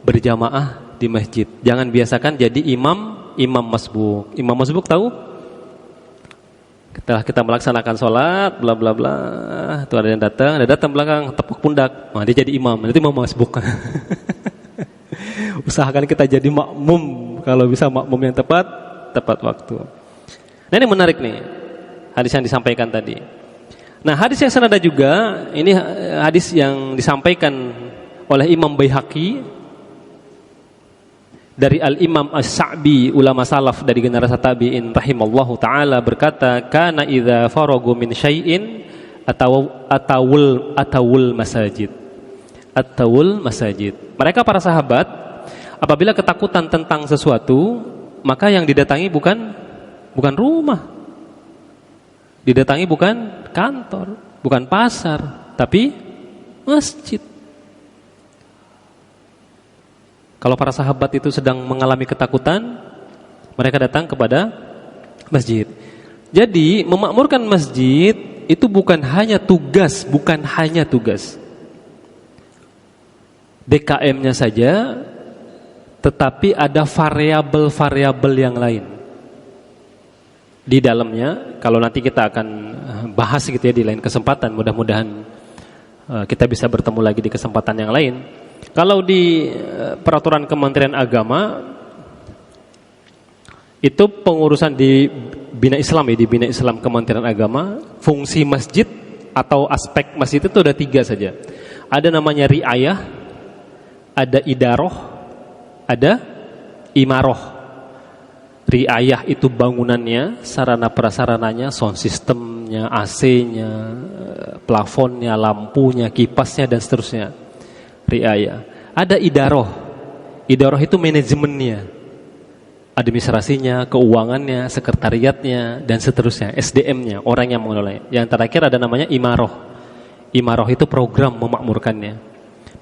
Speaker 1: berjamaah di masjid. Jangan biasakan jadi imam masbuk. Imam masbuk tahu? Setelah kita melaksanakan sholat, bla bla bla, itu ada yang datang belakang, tepuk pundak, nah, dia jadi imam, itu imam masbuk. Usahakan kita jadi makmum, kalau bisa makmum yang tepat waktu. Nah, ini menarik nih hadis yang disampaikan tadi. Nah, hadis yang senada juga, ini hadis yang disampaikan oleh Imam Baihaqi dari Al-Imam As-Sa'bi, ulama salaf dari generasi tabi'in rahimallahu taala, berkata, kana idza faragu min syai'in atawul masajid. Atawul masajid. Mereka para sahabat apabila ketakutan tentang sesuatu, maka yang didatangi bukan rumah. Didatangi bukan kantor, bukan pasar, tapi masjid. Kalau para sahabat itu sedang mengalami ketakutan, mereka datang kepada masjid. Jadi memakmurkan masjid itu bukan hanya tugas. DKM-nya saja, tetapi ada variabel-variabel yang lain di dalamnya. Kalau nanti kita akan bahas gitu ya di lain kesempatan, mudah-mudahan kita bisa bertemu lagi di kesempatan yang lain. Kalau di peraturan Kementerian Agama itu pengurusan di Bina Islam ya, di Bina Islam Kementerian Agama, fungsi masjid atau aspek masjid itu ada 3 saja. Ada namanya riayah, ada idaroh, ada imaroh. Riayah itu bangunannya, sarana prasarananya, sound systemnya, AC-nya, plafonnya, lampunya, kipasnya dan seterusnya. Riayah. Ada idaroh. Idaroh itu manajemennya, administrasinya, keuangannya, sekretariatnya dan seterusnya, SDM-nya, orang yang mengelola. Yang terakhir ada namanya imaroh. Imaroh itu program memakmurkannya.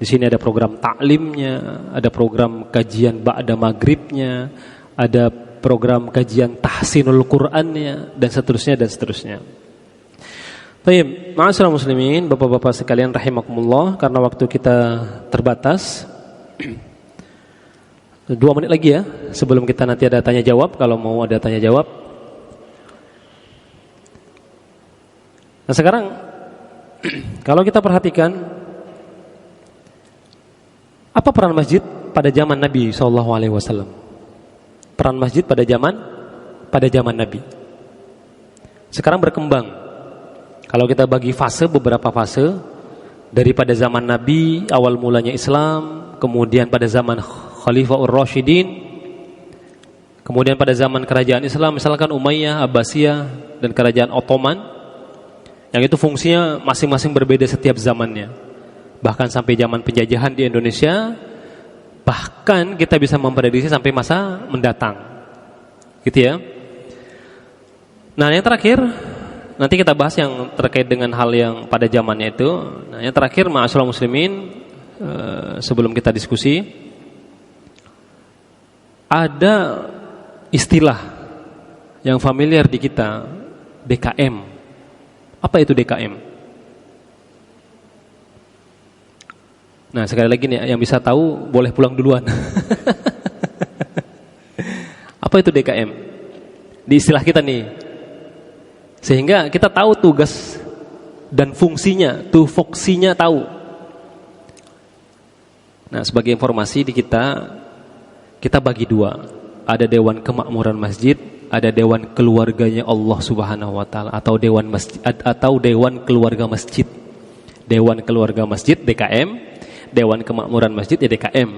Speaker 1: Di sini ada program taklimnya, ada program kajian ba'da maghribnya, ada program kajian tahsinul Qur'annya dan seterusnya. Baik, ma'asyiral muslimin, Bapak-bapak sekalian rahimakumullah, karena waktu kita terbatas. 2 menit lagi ya, sebelum kita nanti ada tanya jawab, kalau mau ada tanya jawab. Nah, sekarang kalau kita perhatikan apa peran masjid pada zaman Nabi SAW? Peran masjid pada zaman Nabi. Sekarang berkembang. Kalau kita bagi beberapa fase, daripada zaman Nabi, awal mulanya Islam, kemudian pada zaman Khalifah Ar-Rasyidin, kemudian pada zaman kerajaan Islam, misalkan Umayyah, Abbasiyah, dan kerajaan Ottoman, yang itu fungsinya masing-masing berbeda setiap zamannya. Bahkan sampai zaman penjajahan di Indonesia, bahkan kita bisa memprediksi sampai masa mendatang, gitu ya. Nah, yang terakhir, nanti kita bahas yang terkait dengan hal yang pada zamannya itu. Nah, yang terakhir, ma'asyiral muslimin, sebelum kita diskusi, ada istilah yang familiar di kita, DKM. Apa itu DKM? Nah, sekali lagi nih, yang bisa tahu boleh pulang duluan. Apa itu DKM? Di istilah kita nih, sehingga kita tahu tugas dan fungsinya, tupoksinya tahu. Nah, sebagai informasi di kita bagi 2. Ada Dewan Kemakmuran Masjid, ada Dewan Keluarganya Allah Subhanahu wa taala, atau Dewan Masjid, atau Dewan Keluarga Masjid. Dewan Keluarga Masjid DKM, Dewan Kemakmuran Masjid ya DKM.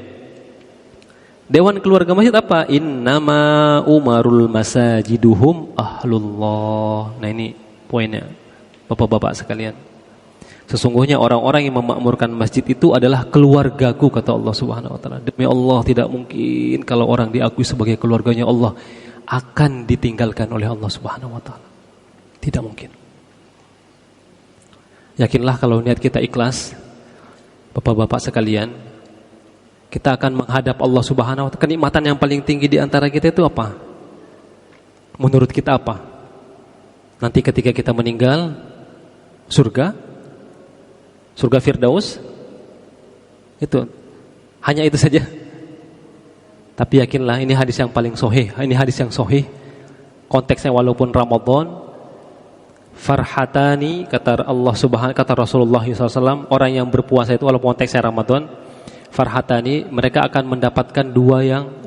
Speaker 1: Dewan Keluarga Masjid apa? Innama umarul masajiduhum ahlullah. Nah, ini poinnya, Bapak-bapak sekalian. Sesungguhnya orang-orang yang memakmurkan masjid itu adalah keluargaku, kata Allah Subhanahu wa taala. Demi Allah, tidak mungkin kalau orang diakui sebagai keluarganya Allah akan ditinggalkan oleh Allah Subhanahu wa taala. Tidak mungkin. Yakinlah kalau niat kita ikhlas, Bapak-bapak sekalian, kita akan menghadap Allah Subhanahu wa taala. Kenikmatan yang paling tinggi di antara kita itu apa? Menurut kita apa? Nanti ketika kita meninggal, surga Firdaus, itu hanya itu saja. Tapi yakinlah, ini hadis yang paling sahih. Ini hadis yang sahih. Konteksnya walaupun Ramadan, farhatani, kata Allah Subhanahu, kata Rasulullah SAW, orang yang berpuasa itu walaupun konteksnya Ramadan, farhatani, mereka akan mendapatkan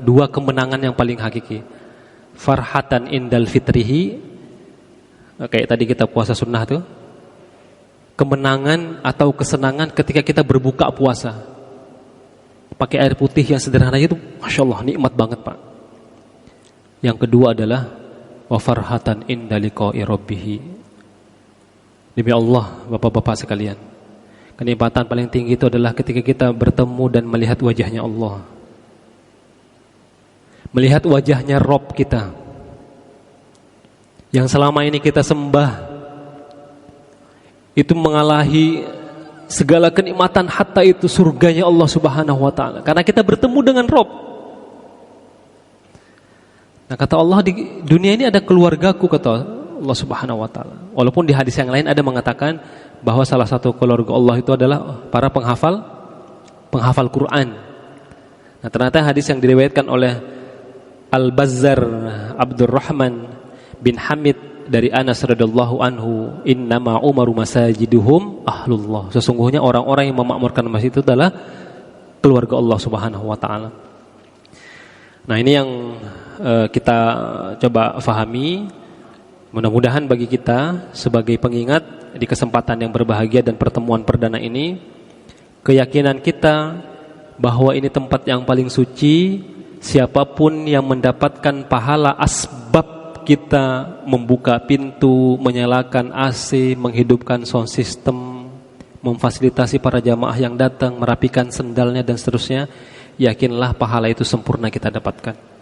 Speaker 1: dua kemenangan yang paling hakiki. Farhatan indal fitrihi, kayak tadi kita puasa sunnah tuh, kemenangan atau kesenangan ketika kita berbuka puasa pakai air putih yang sederhana itu, Masya Allah, nikmat banget Pak. Yang kedua adalah wa farhatan inda liqa'i rabbih. Demi Allah, Bapak-bapak sekalian, kenikmatan paling tinggi itu adalah ketika kita bertemu dan melihat wajahnya Allah, melihat wajahnya Rabb kita yang selama ini kita sembah, itu mengalahi segala kenikmatan, hatta itu surganya Allah Subhanahu wa taala, karena kita bertemu dengan Rabb. Nah, kata Allah, di dunia ini ada keluargaku, kata Allah Subhanahu wa taala. Walaupun di hadis yang lain ada mengatakan bahwa salah satu keluarga Allah itu adalah para penghafal Quran. Nah, ternyata hadis yang diriwayatkan oleh Al-Bazzar Abdurrahman bin Hamid dari Anas radhiyallahu anhu, innama umaru masajiduhum ahlullah. Sesungguhnya orang-orang yang memakmurkan masjid itu adalah keluarga Allah Subhanahu wa taala. Nah, ini yang kita coba fahami. Mudah-mudahan bagi kita sebagai pengingat di kesempatan yang berbahagia dan pertemuan perdana ini, keyakinan kita bahwa ini tempat yang paling suci. Siapapun yang mendapatkan pahala asbab kita membuka pintu, menyalakan AC, menghidupkan sound system, memfasilitasi para jamaah yang datang, merapikan sendalnya dan seterusnya, yakinlah pahala itu sempurna kita dapatkan.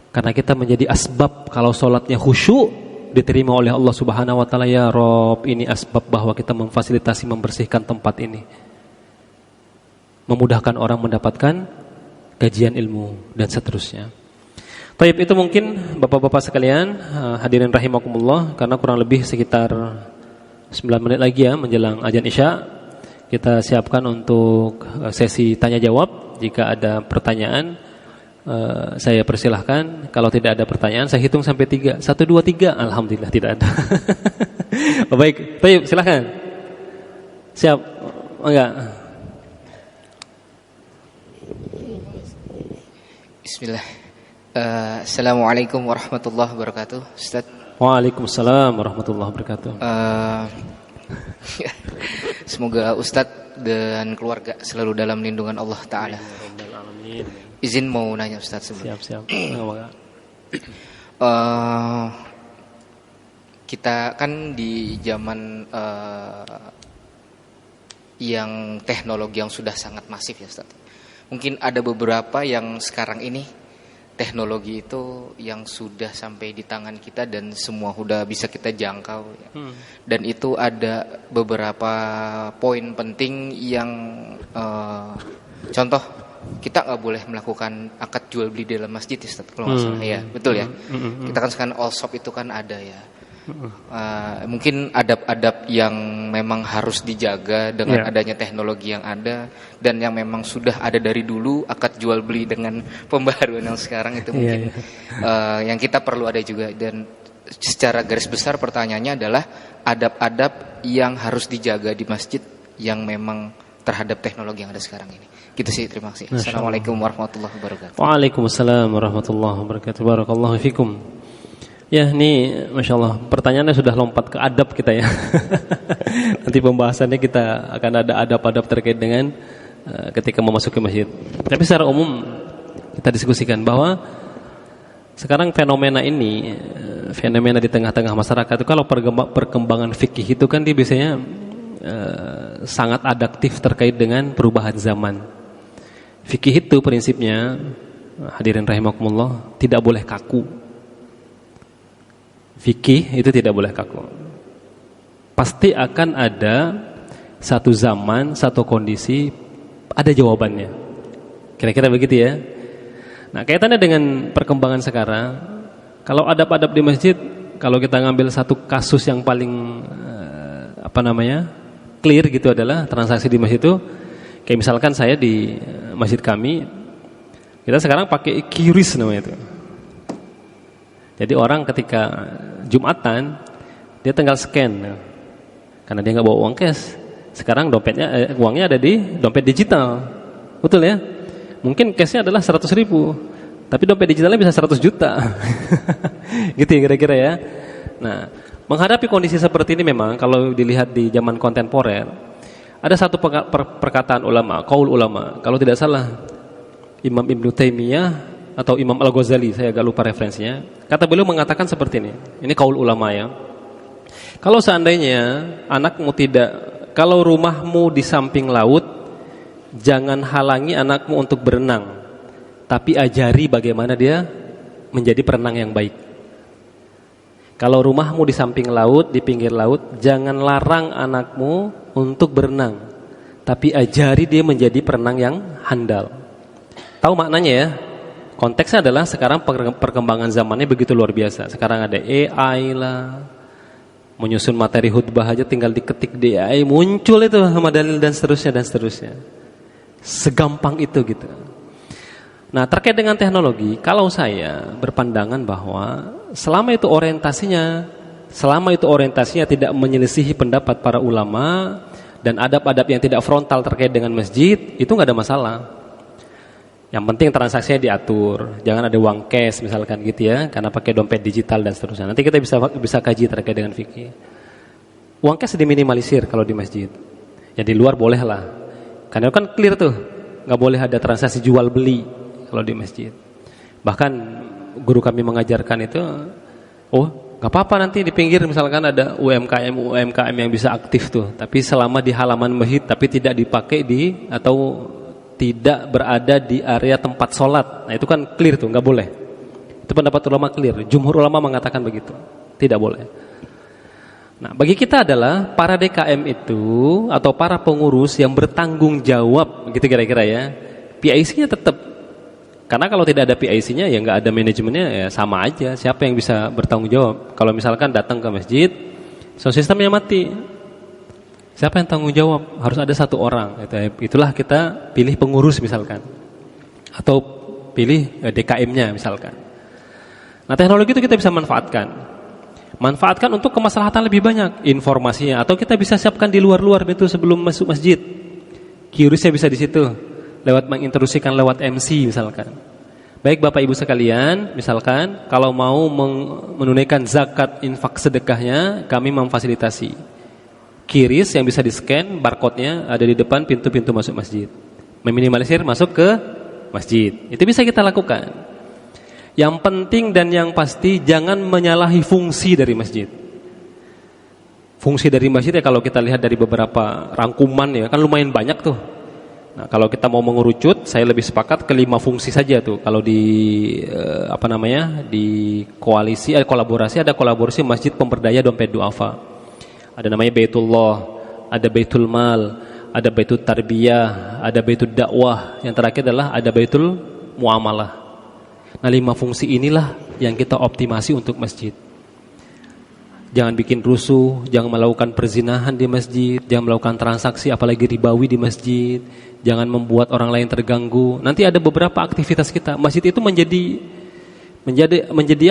Speaker 1: Karena kita menjadi asbab kalau sholatnya khusyuk diterima oleh Allah Subhanahu wa taala. Ya Rabb, ini asbab bahwa kita memfasilitasi, membersihkan tempat ini, memudahkan orang mendapatkan kajian ilmu dan seterusnya. Baik, itu mungkin Bapak-bapak sekalian, hadirin rahimakumullah, karena kurang lebih sekitar 9 menit lagi ya menjelang azan Isya. Kita siapkan untuk sesi tanya jawab. Jika ada pertanyaan, saya persilahkan. Kalau tidak ada pertanyaan, saya hitung sampai 3. 1, 2, 3. Alhamdulillah tidak ada. Baik, silahkan. Siap? Enggak?
Speaker 3: Bismillah. Assalamualaikum warahmatullahi wabarakatuh, Ustaz.
Speaker 1: Waalaikumsalam warahmatullahi wabarakatuh.
Speaker 3: Semoga Ustaz dan keluarga selalu dalam lindungan Allah Ta'ala. Izin mau nanya Ustaz sebelumnya.
Speaker 1: Siap.
Speaker 3: Kita kan di zaman yang teknologi yang sudah sangat masif ya Ustaz. Mungkin ada beberapa yang sekarang ini teknologi itu yang sudah sampai di tangan kita dan semua sudah bisa kita jangkau ya. Dan itu ada beberapa poin penting yang contoh kita nggak boleh melakukan akad jual beli dalam masjid Ustaz, kalau nggak salah ya, betul ya. Kita kan sekarang all shop itu kan ada ya. Mungkin adab-adab yang memang harus dijaga dengan adanya teknologi yang ada dan yang memang sudah ada dari dulu, akad jual beli dengan pembaharuan yang sekarang itu mungkin yang kita perlu ada juga. Dan secara garis besar pertanyaannya adalah adab-adab yang harus dijaga di masjid yang memang terhadap teknologi yang ada sekarang ini. Gitu sih, terima kasih. Assalamualaikum warahmatullahi wabarakatuh.
Speaker 1: Waalaikumsalam warahmatullahi wabarakatuh. Barakallahu fikum. Ya, ini Masya Allah pertanyaannya sudah lompat ke adab kita ya. Nanti pembahasannya kita akan ada adab-adab terkait dengan ketika memasuki masjid. Tapi secara umum kita diskusikan bahwa sekarang fenomena ini, fenomena di tengah-tengah masyarakat itu, kalau perkembangan fikih itu kan dia biasanya sangat adaptif terkait dengan perubahan zaman. Fikih itu prinsipnya, hadirin rahimakumullah, tidak boleh kaku. Fikih itu tidak boleh kaku. Pasti akan ada satu zaman, satu kondisi, ada jawabannya. Kira-kira begitu ya. Nah, kaitannya dengan perkembangan sekarang, kalau adab-adab di masjid, kalau kita ngambil satu kasus yang paling clear gitu adalah transaksi di masjid itu. Kayak misalkan saya di masjid kami, kita sekarang pakai QRIS namanya itu. Jadi orang ketika Jumatan dia tinggal scan, karena dia nggak bawa uang cash. Sekarang uangnya ada di dompet digital, betul ya? Mungkin cashnya adalah 100.000, tapi dompet digitalnya bisa 100 juta, gitu ya kira-kira ya. Nah, menghadapi kondisi seperti ini memang kalau dilihat di zaman kontemporer, ada satu perkataan ulama, qaul ulama, kalau tidak salah Imam Ibnu Taimiyah atau Imam Al-Ghazali, saya agak lupa referensinya. Kata beliau mengatakan seperti ini. Ini qaul ulama ya. Kalau seandainya kalau rumahmu di samping laut, jangan halangi anakmu untuk berenang, tapi ajari bagaimana dia menjadi perenang yang baik. Kalau rumahmu di samping laut, di pinggir laut, jangan larang anakmu untuk berenang, tapi ajari dia menjadi perenang yang handal. Tahu maknanya ya? Konteksnya adalah sekarang perkembangan zamannya begitu luar biasa. Sekarang ada AI lah, menyusun materi khutbah aja tinggal diketik di AI, muncul itu sama dalil dan seterusnya. Segampang itu gitu. Nah, terkait dengan teknologi, kalau saya berpandangan bahwa selama itu orientasinya tidak menyelisihi pendapat para ulama dan adab-adab yang tidak frontal terkait dengan masjid, itu nggak ada masalah. Yang penting transaksinya diatur, jangan ada uang cash misalkan gitu ya, karena pakai dompet digital dan seterusnya. Nanti kita bisa kaji terkait dengan fikih. Uang cash diminimalisir kalau di masjid. Ya di luar boleh lah, karena kan clear tuh, nggak boleh ada transaksi jual beli kalau di masjid. Bahkan guru kami mengajarkan itu, nggak apa-apa nanti di pinggir misalkan ada UMKM yang bisa aktif tuh, tapi selama di halaman masjid, tapi tidak dipakai atau tidak berada di area tempat sholat. Nah itu kan clear tuh, nggak boleh. Itu pendapat ulama clear. Jumhur ulama mengatakan begitu, tidak boleh. Nah bagi kita adalah para DKM itu atau para pengurus yang bertanggung jawab, gitu kira-kira ya. PIC-nya tetap, karena kalau tidak ada PIC-nya ya nggak ada manajemennya, ya sama aja. Siapa yang bisa bertanggung jawab? Kalau misalkan datang ke masjid, sound systemnya mati, Siapa yang tanggung jawab? Harus ada satu orang. Itulah kita pilih pengurus misalkan, atau pilih DKM-nya misalkan. Nah, teknologi itu kita bisa manfaatkan untuk kemaslahatan lebih banyak informasinya, atau kita bisa siapkan di luar itu sebelum masuk masjid. Kirisnya bisa di situ, lewat mengintroduksikan lewat MC misalkan. Baik Bapak Ibu sekalian, misalkan kalau mau menunaikan zakat infak sedekahnya, kami memfasilitasi kiris yang bisa di-scan barcode-nya ada di depan pintu-pintu masuk masjid. Meminimalisir masuk ke masjid. Itu bisa kita lakukan. Yang penting dan yang pasti jangan menyalahi fungsi dari masjid. Fungsi dari masjid ya kalau kita lihat dari beberapa rangkuman ya kan lumayan banyak tuh. Nah, kalau kita mau mengerucut, saya lebih sepakat ke 5 fungsi saja tuh. Kalau di di kolaborasi ada kolaborasi Masjid Pemberdaya Dompet Duafa. Ada namanya Baitullah, ada Baitul Mal, ada Baitul Tarbiyah, ada Baitul Dakwah. Yang terakhir adalah ada Baitul Muamalah. Nah, 5 fungsi inilah yang kita optimasi untuk masjid. Jangan bikin rusuh, jangan melakukan perzinahan di masjid, jangan melakukan transaksi apalagi ribawi di masjid, jangan membuat orang lain terganggu. Nanti ada beberapa aktivitas kita. Masjid itu menjadi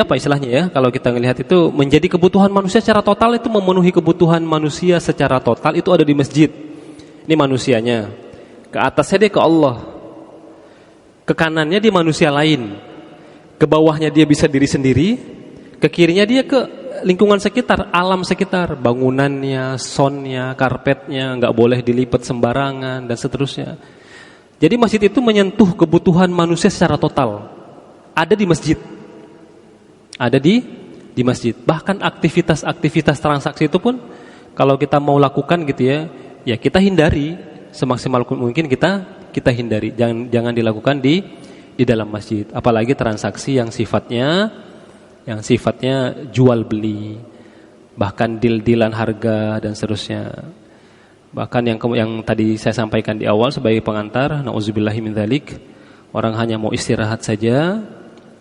Speaker 1: apa istilahnya ya? Kalau kita melihat itu menjadi kebutuhan manusia secara total, itu memenuhi kebutuhan manusia secara total itu ada di masjid. Ini manusianya. Ke atasnya dia ke Allah. Ke kanannya dia manusia lain. Ke bawahnya dia bisa diri sendiri. Ke kirinya dia ke lingkungan sekitar, alam sekitar, bangunannya, soundnya, karpetnya nggak boleh dilipat sembarangan dan seterusnya. Jadi masjid itu menyentuh kebutuhan manusia secara total. Ada di masjid. Ada di masjid. Bahkan aktivitas transaksi itu pun kalau kita mau lakukan gitu ya kita hindari semaksimal mungkin kita hindari. Jangan dilakukan di dalam masjid. Apalagi transaksi yang sifatnya jual beli, bahkan deal-dealan harga dan seterusnya. Bahkan yang tadi saya sampaikan di awal sebagai pengantar, nauzubillahi min dzalik, orang hanya mau istirahat saja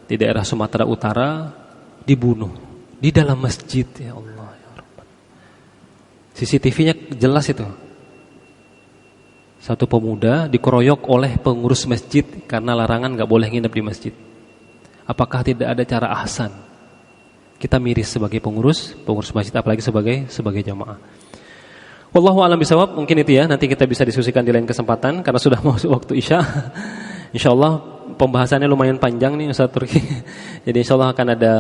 Speaker 1: di daerah Sumatera Utara dibunuh di dalam masjid, ya Allah ya Rabb. CCTV-nya jelas itu. Satu pemuda dikeroyok oleh pengurus masjid karena larangan enggak boleh nginep di masjid. Apakah tidak ada cara ahsan? Kita miris sebagai pengurus masjid, apalagi sebagai jamaah. Wallahu a'lam bishawab. Mungkin itu ya, nanti kita bisa diskusikan di lain kesempatan karena sudah masuk waktu Isya. Insyaallah pembahasannya lumayan panjang nih Ustaz Turki. Jadi insyaallah akan ada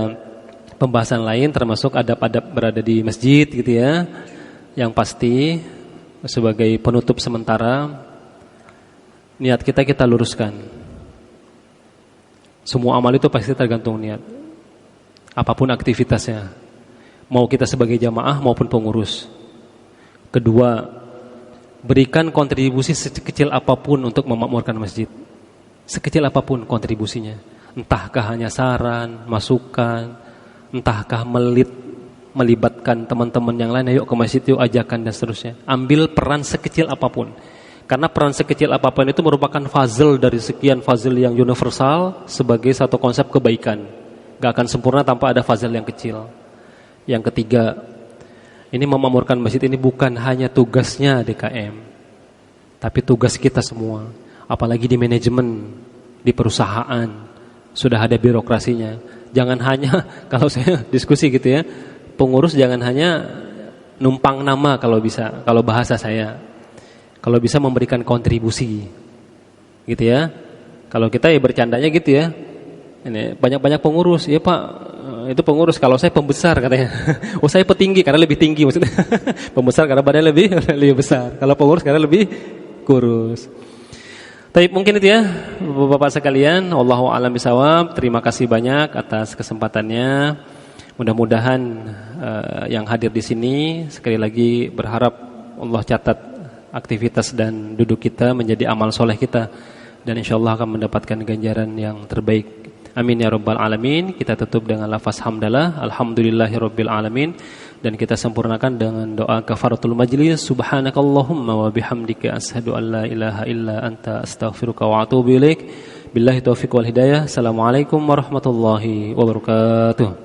Speaker 1: pembahasan lain termasuk adab-adab berada di masjid gitu ya. Yang pasti sebagai penutup sementara, niat kita luruskan. Semua amal itu pasti tergantung niat. Apapun aktivitasnya, mau kita sebagai jamaah maupun pengurus. Kedua, berikan kontribusi sekecil apapun untuk memakmurkan masjid. Sekecil apapun kontribusinya. Entahkah hanya saran, masukan, entahkah melibatkan teman-teman yang lain, ayo ke masjid yuk, ajakan dan seterusnya. Ambil peran sekecil apapun. Karena peran sekecil apapun itu merupakan fazil dari sekian fazil yang universal sebagai satu konsep kebaikan. Gak akan sempurna tanpa ada fazil yang kecil. Yang ketiga, ini memakmurkan masjid ini bukan hanya tugasnya DKM, tapi tugas kita semua. Apalagi di manajemen, di perusahaan, sudah ada birokrasinya. Jangan hanya, kalau saya diskusi gitu ya, pengurus jangan hanya numpang nama kalau bisa, kalau bahasa saya. Kalau bisa memberikan kontribusi, gitu ya. Kalau kita ya bercandanya gitu ya. Ini banyak-banyak pengurus, ya Pak, itu pengurus. Kalau saya pembesar katanya. Oh saya petinggi karena lebih tinggi maksudnya. Pembesar karena badannya lebih besar. Kalau pengurus karena lebih kurus. Tapi mungkin itu ya Bapak sekalian. Wallahu a'lam bishawab. Terima kasih banyak atas kesempatannya. Mudah-mudahan yang hadir di sini sekali lagi berharap Allah catat aktivitas dan duduk kita menjadi amal soleh kita, dan insyaallah akan mendapatkan ganjaran yang terbaik. Amin ya rabbal alamin. Kita tutup dengan lafaz hamdalah, alhamdulillahirabbil alamin, dan kita sempurnakan dengan doa kafaratul majlis. Subhanakallahumma wa bihamdika asyhadu an la ilaha illa anta astaghfiruka wa atubu ilaik. Billahi taufiq wal hidayah. Assalamualaikum warahmatullahi wabarakatuh.